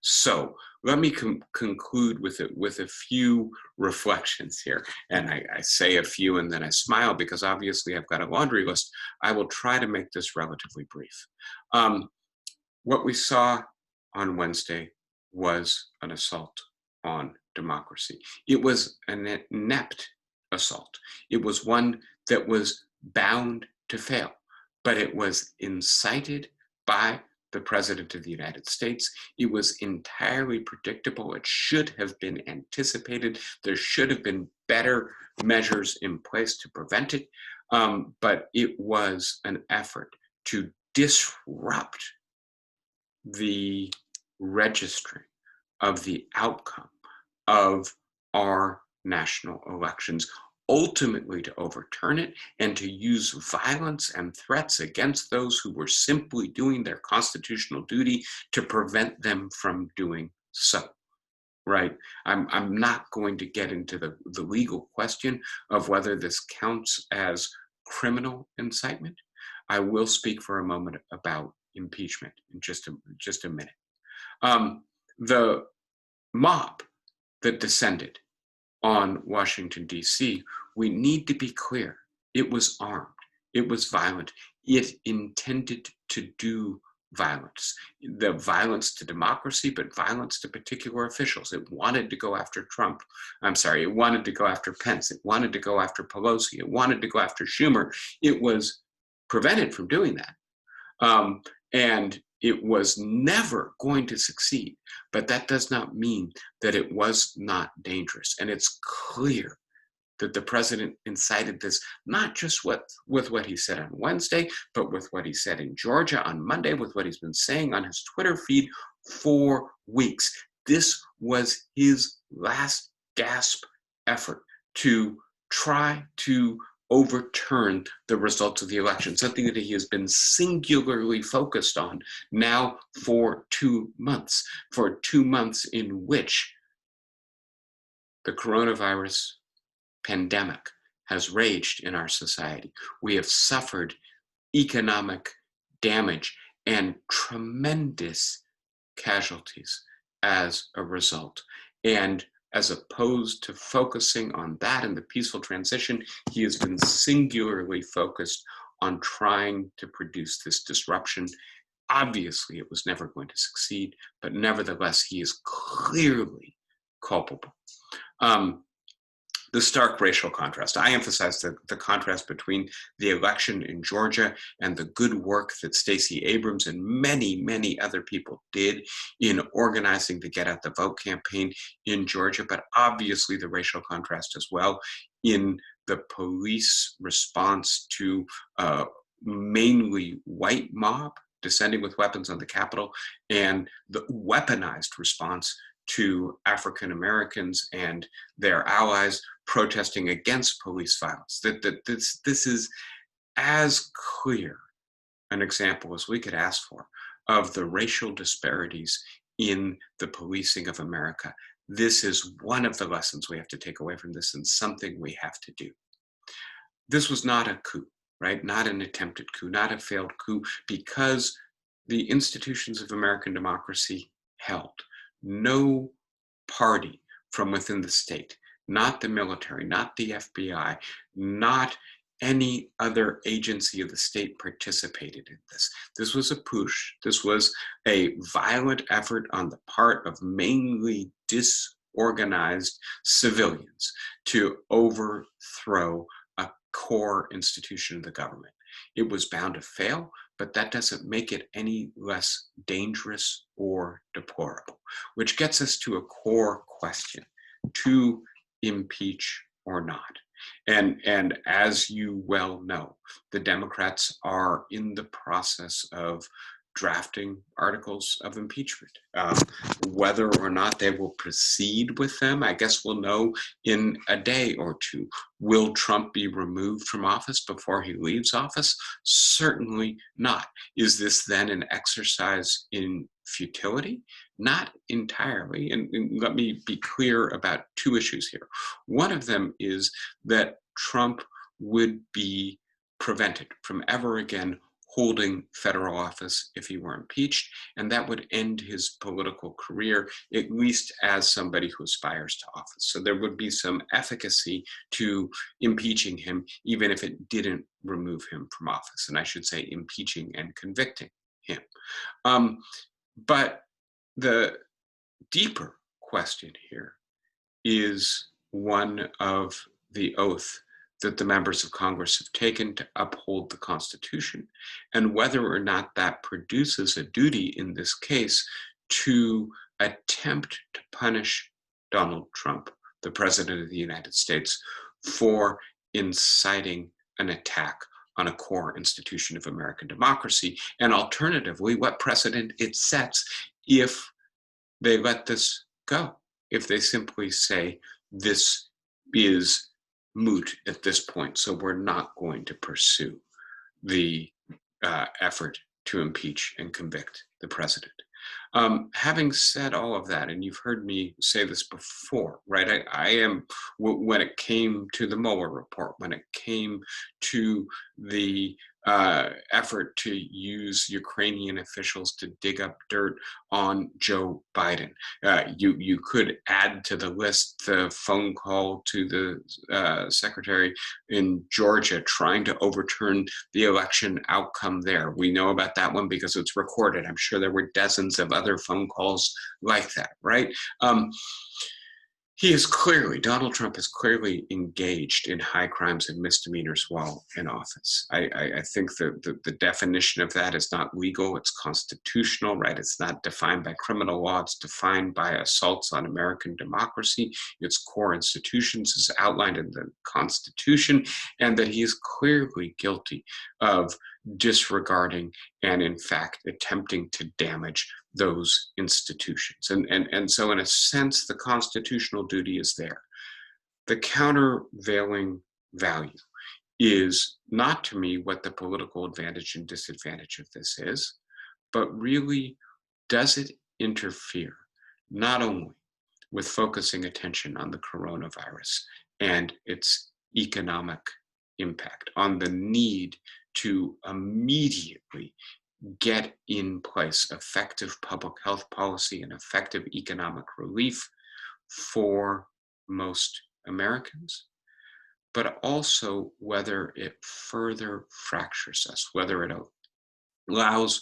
So let me conclude with a few reflections here. And I say a few and then I smile because obviously I've got a laundry list. I will try to make this relatively brief. What we saw on Wednesday was an assault on democracy. It was an inept assault. It was one that was bound to fail, but it was incited by the President of the United States. It was entirely predictable. It should have been anticipated. There should have been better measures in place to prevent it, but it was an effort to disrupt the registry of the outcome of our national elections, ultimately to overturn it and to use violence and threats against those who were simply doing their constitutional duty to prevent them from doing so. Right? I'm not going to get into the legal question of whether this counts as criminal incitement. I will speak for a moment about impeachment in just a minute. The mob that descended on Washington, D.C., we need to be clear. It was armed. It was violent. It intended to do violence. The violence to democracy, but violence to particular officials. It wanted to go after Trump. I'm sorry, it wanted to go after Pence. It wanted to go after Pelosi. It wanted to go after Schumer. It was prevented from doing that. And it was never going to succeed, but that does not mean that it was not dangerous. And it's clear that the president incited this, not just with what he said on Wednesday, but with what he said in Georgia on Monday, with what he's been saying on his Twitter feed for weeks. This was his last gasp effort to try to overturn the results of the election, something that he has been singularly focused on now for 2 months, in which the coronavirus pandemic has raged in our society. We have suffered economic damage and tremendous casualties as a result. And as opposed to focusing on that and the peaceful transition, he has been singularly focused on trying to produce this disruption. Obviously, it was never going to succeed, but nevertheless, he is clearly culpable. The stark racial contrast. I emphasize the contrast between the election in Georgia and the good work that Stacey Abrams and many, many other people did in organizing the Get Out the Vote campaign in Georgia, but obviously the racial contrast as well in the police response to a mainly white mob descending with weapons on the Capitol and the weaponized response to African Americans and their allies protesting against police violence. This is as clear an example as we could ask for of the racial disparities in the policing of America. This is one of the lessons we have to take away from this and something we have to do. This was not a coup, right? Not an attempted coup, not a failed coup, because the institutions of American democracy held. No party from within the state, not the military, not the FBI, not any other agency of the state participated in this. This was a push. This was a violent effort on the part of mainly disorganized civilians to overthrow a core institution of the government. It was bound to fail, but that doesn't make it any less dangerous or deplorable, which gets us to a core question: to impeach or not. And as you well know, the Democrats are in the process of drafting articles of impeachment. Whether or not they will proceed with them, I guess we'll know in a day or two. Will Trump be removed from office before he leaves office? Certainly not. Is this then an exercise in futility? Not entirely. And let me be clear about two issues here. One of them is that Trump would be prevented from ever again holding federal office if he were impeached, and that would end his political career, at least as somebody who aspires to office. So there would be some efficacy to impeaching him, even if it didn't remove him from office. And I should say impeaching and convicting him. But the deeper question here is one of the oath that the members of Congress have taken to uphold the Constitution, and whether or not that produces a duty in this case to attempt to punish Donald Trump, the President of the United States, for inciting an attack on a core institution of American democracy, and alternatively, what precedent it sets if they let this go, if they simply say this is moot at this point, so we're not going to pursue the effort to impeach and convict the president. Having said all of that, and you've heard me say this before, right? I am, when it came to the Mueller report, when it came to the effort to use Ukrainian officials to dig up dirt on Joe Biden. You could add to the list the phone call to the secretary in Georgia trying to overturn the election outcome there. We know about that one because it's recorded. I'm sure there were dozens of other phone calls like that, right? Donald Trump is clearly engaged in high crimes and misdemeanors while in office. I think the definition of that is not legal, it's constitutional, right? It's not defined by criminal law, it's defined by assaults on American democracy, its core institutions as outlined in the Constitution, and that he is clearly guilty of disregarding and in fact attempting to damage those institutions. And so in a sense, the constitutional duty is there. The countervailing value is not to me what the political advantage and disadvantage of this is, but really does it interfere not only with focusing attention on the coronavirus and its economic impact, on the need to immediately get in place effective public health policy and effective economic relief for most Americans, but also whether it further fractures us, whether it allows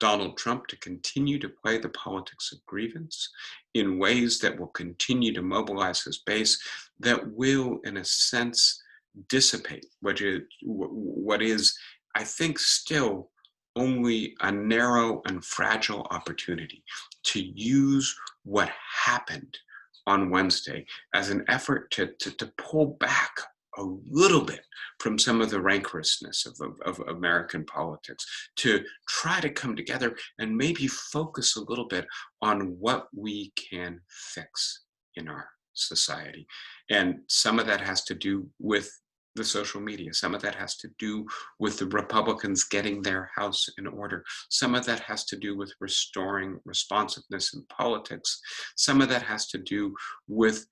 Donald Trump to continue to play the politics of grievance in ways that will continue to mobilize his base, that will, in a sense, dissipate what is, I think, still only a narrow and fragile opportunity to use what happened on Wednesday as an effort to pull back a little bit from some of the rancorousness of American politics, to try to come together and maybe focus a little bit on what we can fix in our society. And some of that has to do with the social media. Some of that has to do with the Republicans getting their house in order. Some of that has to do with restoring responsiveness in politics. Some of that has to do with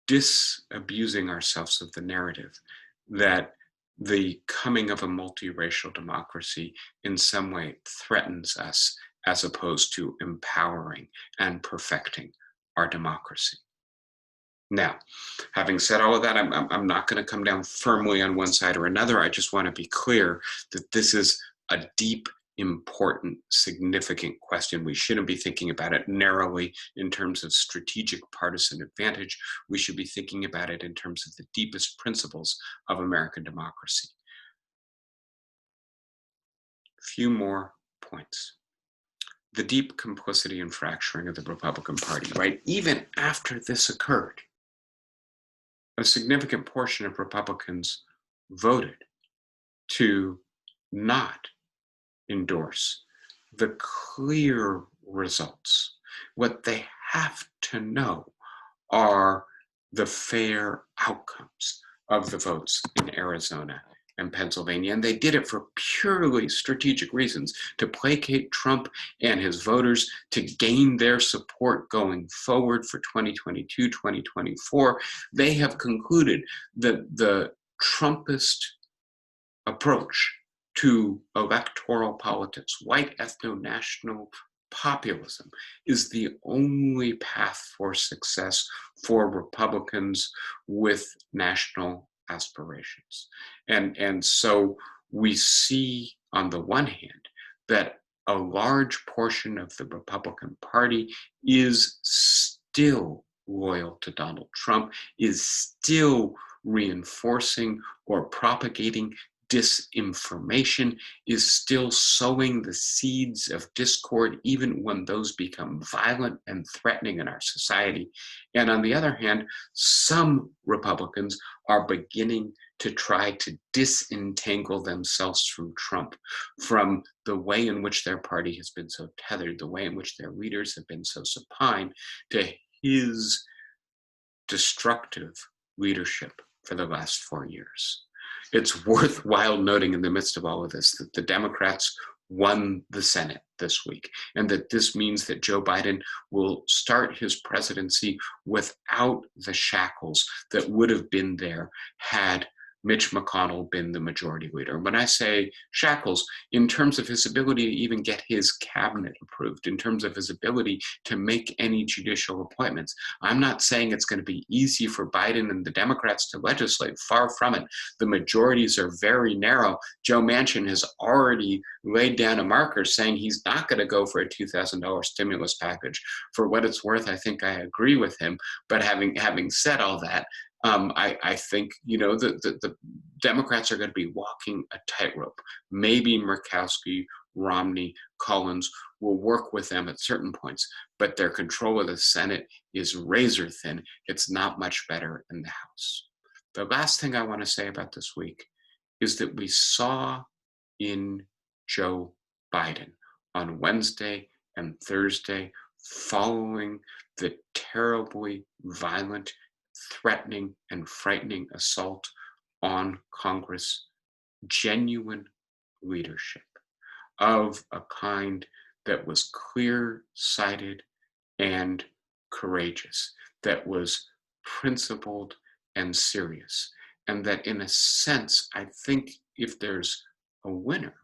disabusing ourselves of the narrative that the coming of a multiracial democracy in some way threatens us, as opposed to empowering and perfecting our democracy. Now, having said all of that, I'm not going to come down firmly on one side or another. I just want to be clear that this is a deep, important, significant question. We shouldn't be thinking about it narrowly in terms of strategic partisan advantage. We should be thinking about it in terms of the deepest principles of American democracy. Few more points. The deep complicity and fracturing of the Republican Party, right? Even after this occurred, a significant portion of Republicans voted to not endorse the clear results. What they have to know are the fair outcomes of the votes in Arizona and Pennsylvania. And they did it for purely strategic reasons, to placate Trump and his voters, to gain their support going forward for 2022, 2024. They have concluded that the Trumpist approach to electoral politics, white ethno-national populism, is the only path for success for Republicans with national aspirations. And so we see, on the one hand, that a large portion of the Republican Party is still loyal to Donald Trump, is still reinforcing or propagating disinformation, is still sowing the seeds of discord, even when those become violent and threatening in our society. And on the other hand, some Republicans are beginning to try to disentangle themselves from Trump, from the way in which their party has been so tethered, the way in which their leaders have been so supine to his destructive leadership for the last 4 years. It's worthwhile noting in the midst of all of this that the Democrats won the Senate this week, and that this means that Joe Biden will start his presidency without the shackles that would have been there had Mitch McConnell been the majority leader. When I say shackles, in terms of his ability to even get his cabinet approved, in terms of his ability to make any judicial appointments. I'm not saying it's going to be easy for Biden and the Democrats to legislate. Far from it. The majorities are very narrow. Joe Manchin has already laid down a marker saying he's not going to go for a $2,000 stimulus package. For what it's worth, I think I agree with him. But having said all that, I think, the Democrats are going to be walking a tightrope. Maybe Murkowski, Romney, Collins will work with them at certain points, but their control of the Senate is razor thin. It's not much better in the House. The last thing I want to say about this week is that we saw in Joe Biden on Wednesday and Thursday, following the terribly violent, threatening, and frightening assault on Congress, genuine leadership of a kind that was clear-sighted and courageous, that was principled and serious, and that in a sense, I think if there's a winner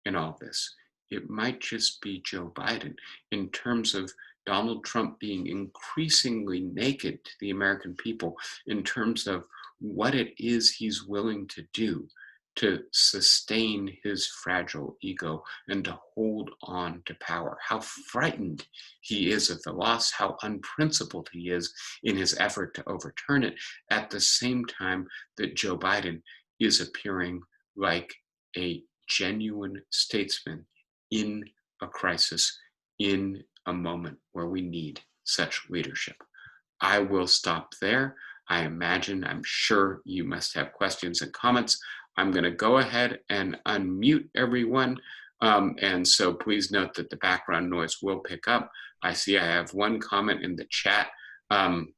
in all this, it might just be Joe Biden, in terms of Donald Trump being increasingly naked to the American people, in terms of what it is he's willing to do to sustain his fragile ego and to hold on to power, how frightened he is of the loss, how unprincipled he is in his effort to overturn it, at the same time that Joe Biden is appearing like a genuine statesman in a crisis, in a moment where we need such leadership. I will stop there. I'm sure you must have questions and comments. I'm going to go ahead and unmute everyone. And so please note that the background noise will pick up. I see I have one comment in the chat from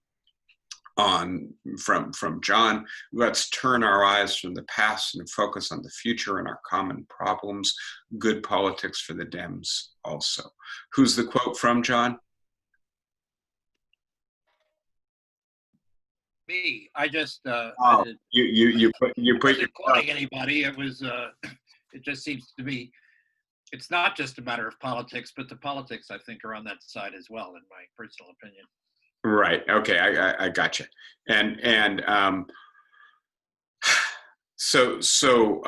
John. Let's turn our eyes from the past and focus on the future and our common problems. Good politics for the Dems also. Who's the quote from, John? Me. I just you put your quoting anybody. It was it just seems to me it's not just a matter of politics, but the politics I think are on that side as well, in my personal opinion. Right. Okay. I gotcha. And so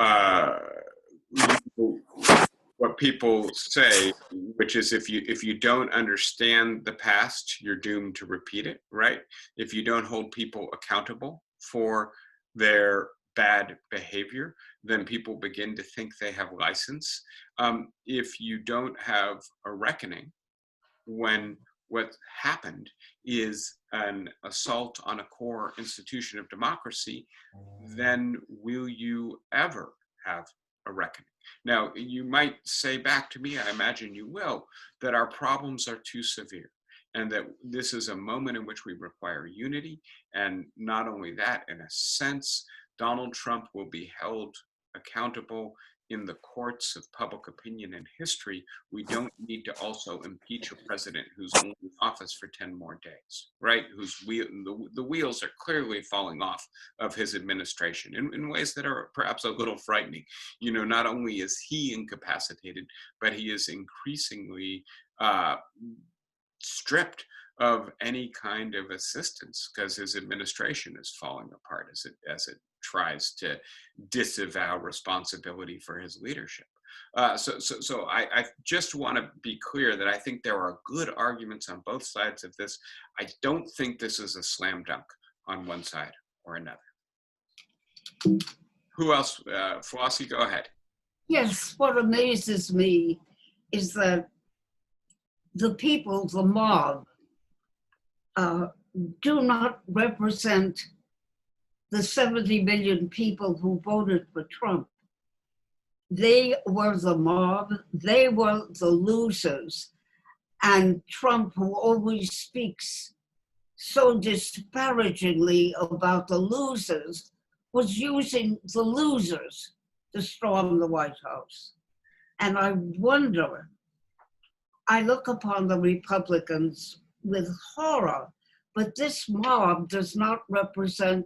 what people say, which is if you don't understand the past, you're doomed to repeat it, right? If you don't hold people accountable for their bad behavior, then people begin to think they have license. If you don't have a reckoning when what happened is an assault on a core institution of democracy, then will you ever have a reckoning. Now, you might say back to me, I imagine you will, that our problems are too severe and that this is a moment in which we require unity. And not only that, in a sense, Donald Trump will be held accountable in the courts of public opinion and history. We don't need to also impeach a president who's only in office for 10 more days, right? The wheels are clearly falling off of his administration in ways that are perhaps a little frightening. You know, not only is he incapacitated, but he is increasingly stripped of any kind of assistance because his administration is falling apart as it tries to disavow responsibility for his leadership. So I just want to be clear that I think there are good arguments on both sides of this. I don't think this is a slam dunk on one side or another. Who else? Flossie, go ahead. Yes, what amazes me is that the people, the mob, do not represent the 70 million people who voted for Trump. They were the mob, they were the losers. And Trump, who always speaks so disparagingly about the losers, was using the losers to storm the White House. And I wonder, I look upon the Republicans with horror, but this mob does not represent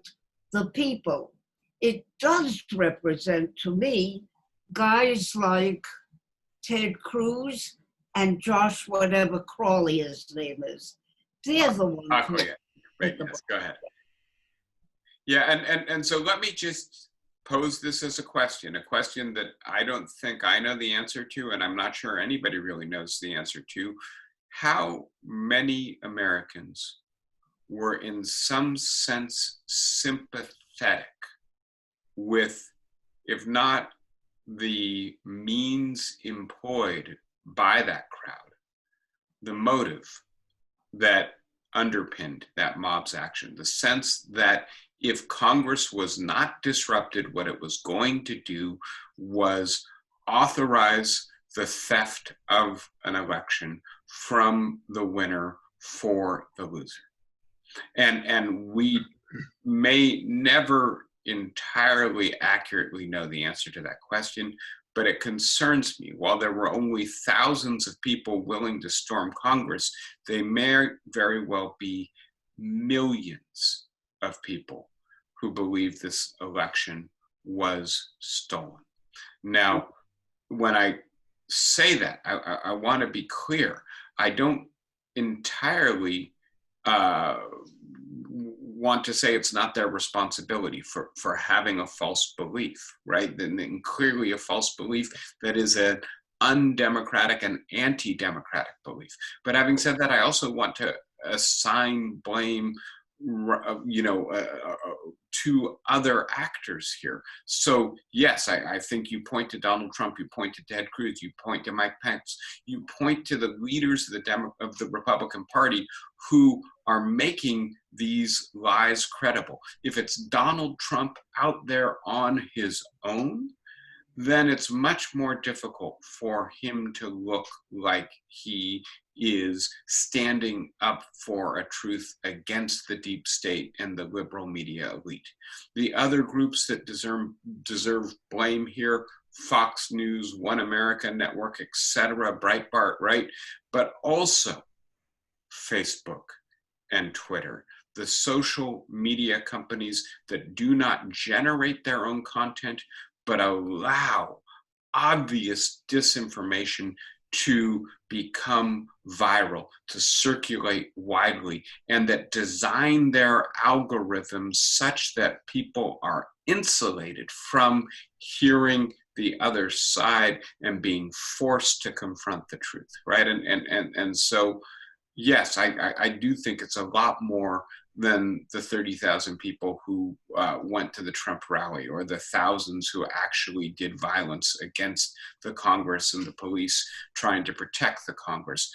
the people. It does represent, to me, guys like Ted Cruz and Josh, whatever Crawley his name is. They're the ones who... Right, yes, go ahead. Yeah, and so let me just pose this as a question that I don't think I know the answer to, and I'm not sure anybody really knows the answer to. How many Americans were in some sense sympathetic with, if not the means employed by that crowd, the motive that underpinned that mob's action, the sense that if Congress was not disrupted, what it was going to do was authorize the theft of an election from the winner for the loser. And we may never entirely accurately know the answer to that question, but it concerns me. While there were only thousands of people willing to storm Congress, they may very well be millions of people who believe this election was stolen. Now, when I say that, I want to be clear. I don't entirely want to say it's not their responsibility for having a false belief, right? And clearly a false belief that is an undemocratic and anti-democratic belief. But having said that, I also want to assign blame, to other actors here. So yes, I think you point to Donald Trump, you point to Ted Cruz, you point to Mike Pence, you point to the leaders of the Republican Party who are making these lies credible. If it's Donald Trump out there on his own, then it's much more difficult for him to look like he is standing up for a truth against the deep state and the liberal media elite. The other groups that deserve blame here, Fox News, One America Network, etc., Breitbart, right? But also Facebook and Twitter, the social media companies that do not generate their own content, but allow obvious disinformation to become viral, to circulate widely, and that design their algorithms such that people are insulated from hearing the other side and being forced to confront the truth, right? And so, yes, I do think it's a lot more than the 30,000 people who went to the Trump rally, or the thousands who actually did violence against the Congress and the police trying to protect the Congress.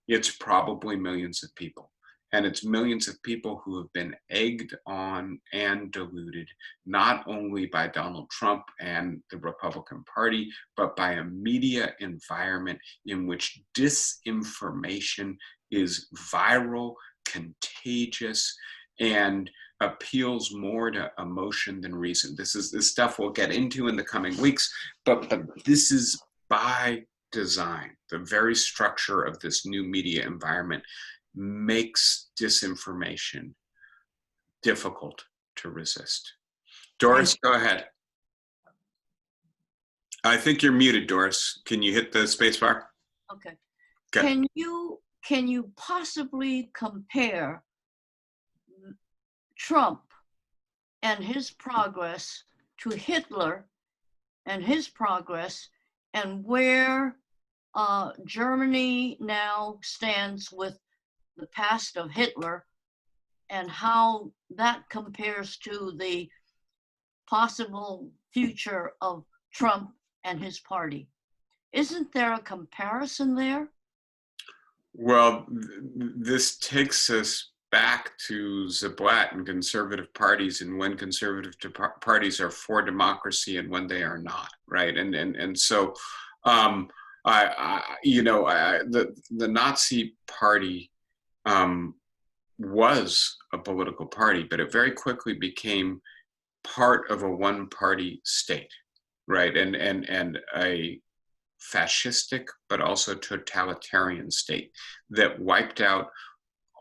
It's probably millions of people. And it's millions of people who have been egged on and deluded, not only by Donald Trump and the Republican Party, but by a media environment in which disinformation is viral, contagious, and appeals more to emotion than reason. This stuff we'll get into in the coming weeks, but this is by design. The very structure of this new media environment makes disinformation difficult to resist. Doris, go ahead. I think you're muted, Doris. Can you hit the space bar? Okay. Okay. Can you possibly compare Trump and his progress to Hitler and his progress, and where Germany now stands with the past of Hitler, and how that compares to the possible future of Trump and his party? Isn't there a comparison there? Well, this takes us back to Zablat and conservative parties, and when conservative parties are for democracy and when they are not, right? And so, the Nazi Party was a political party, but it very quickly became part of a one-party state, right? And a fascistic but also totalitarian state that wiped out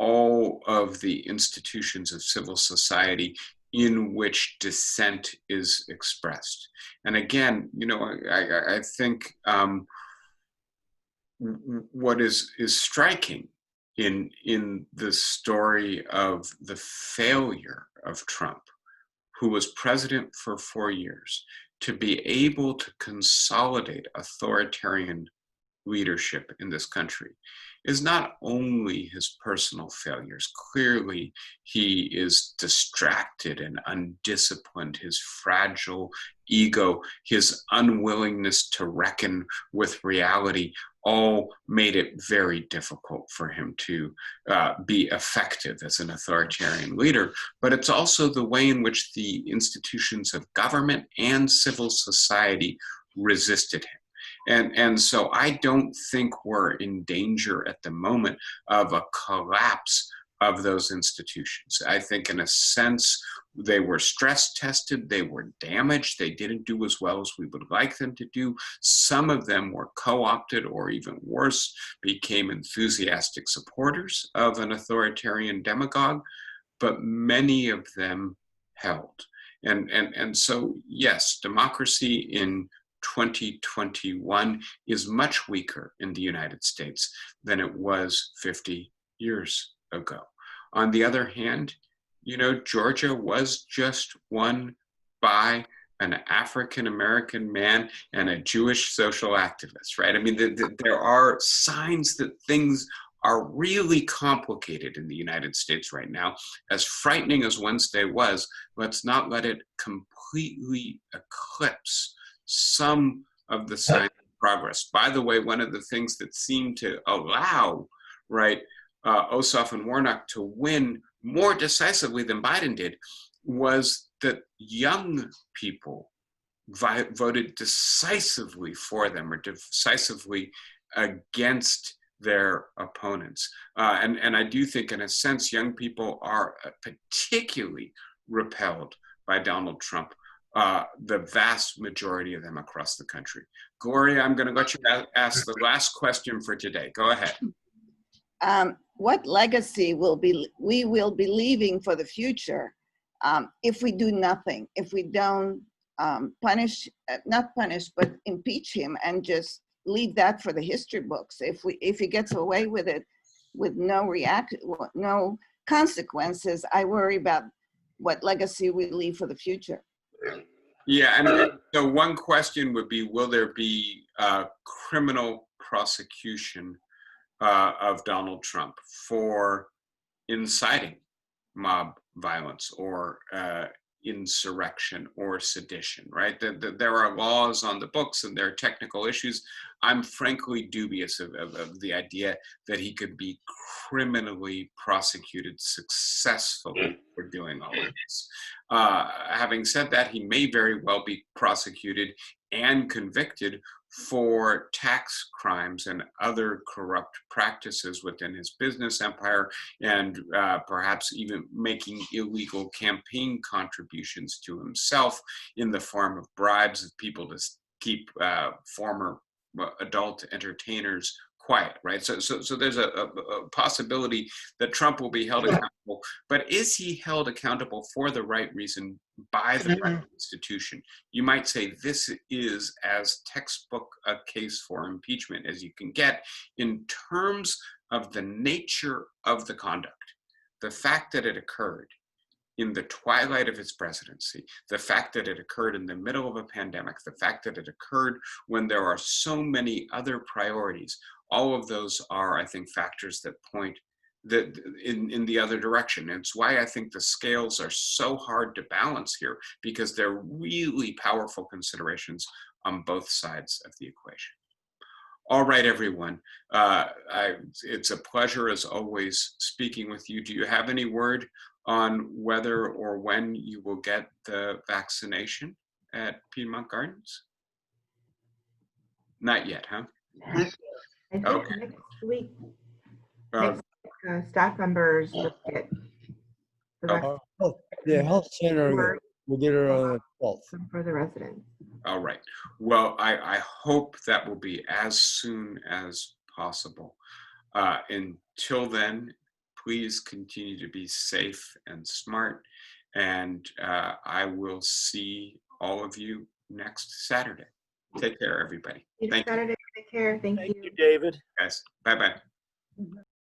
all of the institutions of civil society in which dissent is expressed. And again, I think what is striking in the story of the failure of Trump, who was president for 4 years, to be able to consolidate authoritarian leadership in this country is not only his personal failures. Clearly, he is distracted and undisciplined. His fragile ego, his unwillingness to reckon with reality, all made it very difficult for him to be effective as an authoritarian leader. But it's also the way in which the institutions of government and civil society resisted him. And so I don't think we're in danger at the moment of a collapse of those institutions. I think in a sense, they were stress tested, they were damaged, they didn't do as well as we would like them to do. Some of them were co-opted, or even worse, became enthusiastic supporters of an authoritarian demagogue, but many of them held. And so, yes, democracy in 2021 is much weaker in the United States than it was 50 years ago. On the other hand, Georgia was just won by an African-American man and a Jewish social activist, right? I mean, there are signs that things are really complicated in the United States right now. As frightening as Wednesday was, let's not let it completely eclipse some of the signs of progress. By the way, one of the things that seemed to allow, right, Ossoff and Warnock to win more decisively than Biden did was that young people voted decisively for them, or decisively against their opponents. And I do think, in a sense, young people are particularly repelled by Donald Trump. The vast majority of them across the country. Gloria, I'm going to let you ask the last question for today. Go ahead. What legacy we will be leaving for the future if we do nothing, if we don't not punish, but impeach him and just leave that for the history books? If he gets away with it with no consequences, I worry about what legacy we leave for the future. Yeah, and so one question would be, will there be criminal prosecution of Donald Trump for inciting mob violence, or insurrection or sedition, right? There are laws on the books and there are technical issues. I'm frankly dubious of the idea that he could be criminally prosecuted successfully for doing all of this. Having said that, he may very well be prosecuted and convicted for tax crimes and other corrupt practices within his business empire, and perhaps even making illegal campaign contributions to himself in the form of bribes of people to keep former adult entertainers quiet, right? So there's a possibility that Trump will be held accountable, but is he held accountable for the right reason by the right institution? You might say this is as textbook a case for impeachment as you can get in terms of the nature of the conduct, the fact that it occurred in the twilight of his presidency, the fact that it occurred in the middle of a pandemic, the fact that it occurred when there are so many other priorities. All of those are, I think, factors that point in the other direction. And it's why I think the scales are so hard to balance here, because they're really powerful considerations on both sides of the equation. All right, everyone. It's a pleasure, as always, speaking with you. Do you have any word on whether or when you will get the vaccination at Piedmont Gardens? Not yet, huh? I think Okay. next week, Uh, staff members will get the vaccine The health center Or- will get her on the 12th. for the residents. all right. Well, I hope that will be as soon as possible. Until then, please continue to be safe and smart. And I will see all of you next Saturday. Take care, everybody. Thank you, Saturday, take care. Thank you. David. guys. Bye-bye.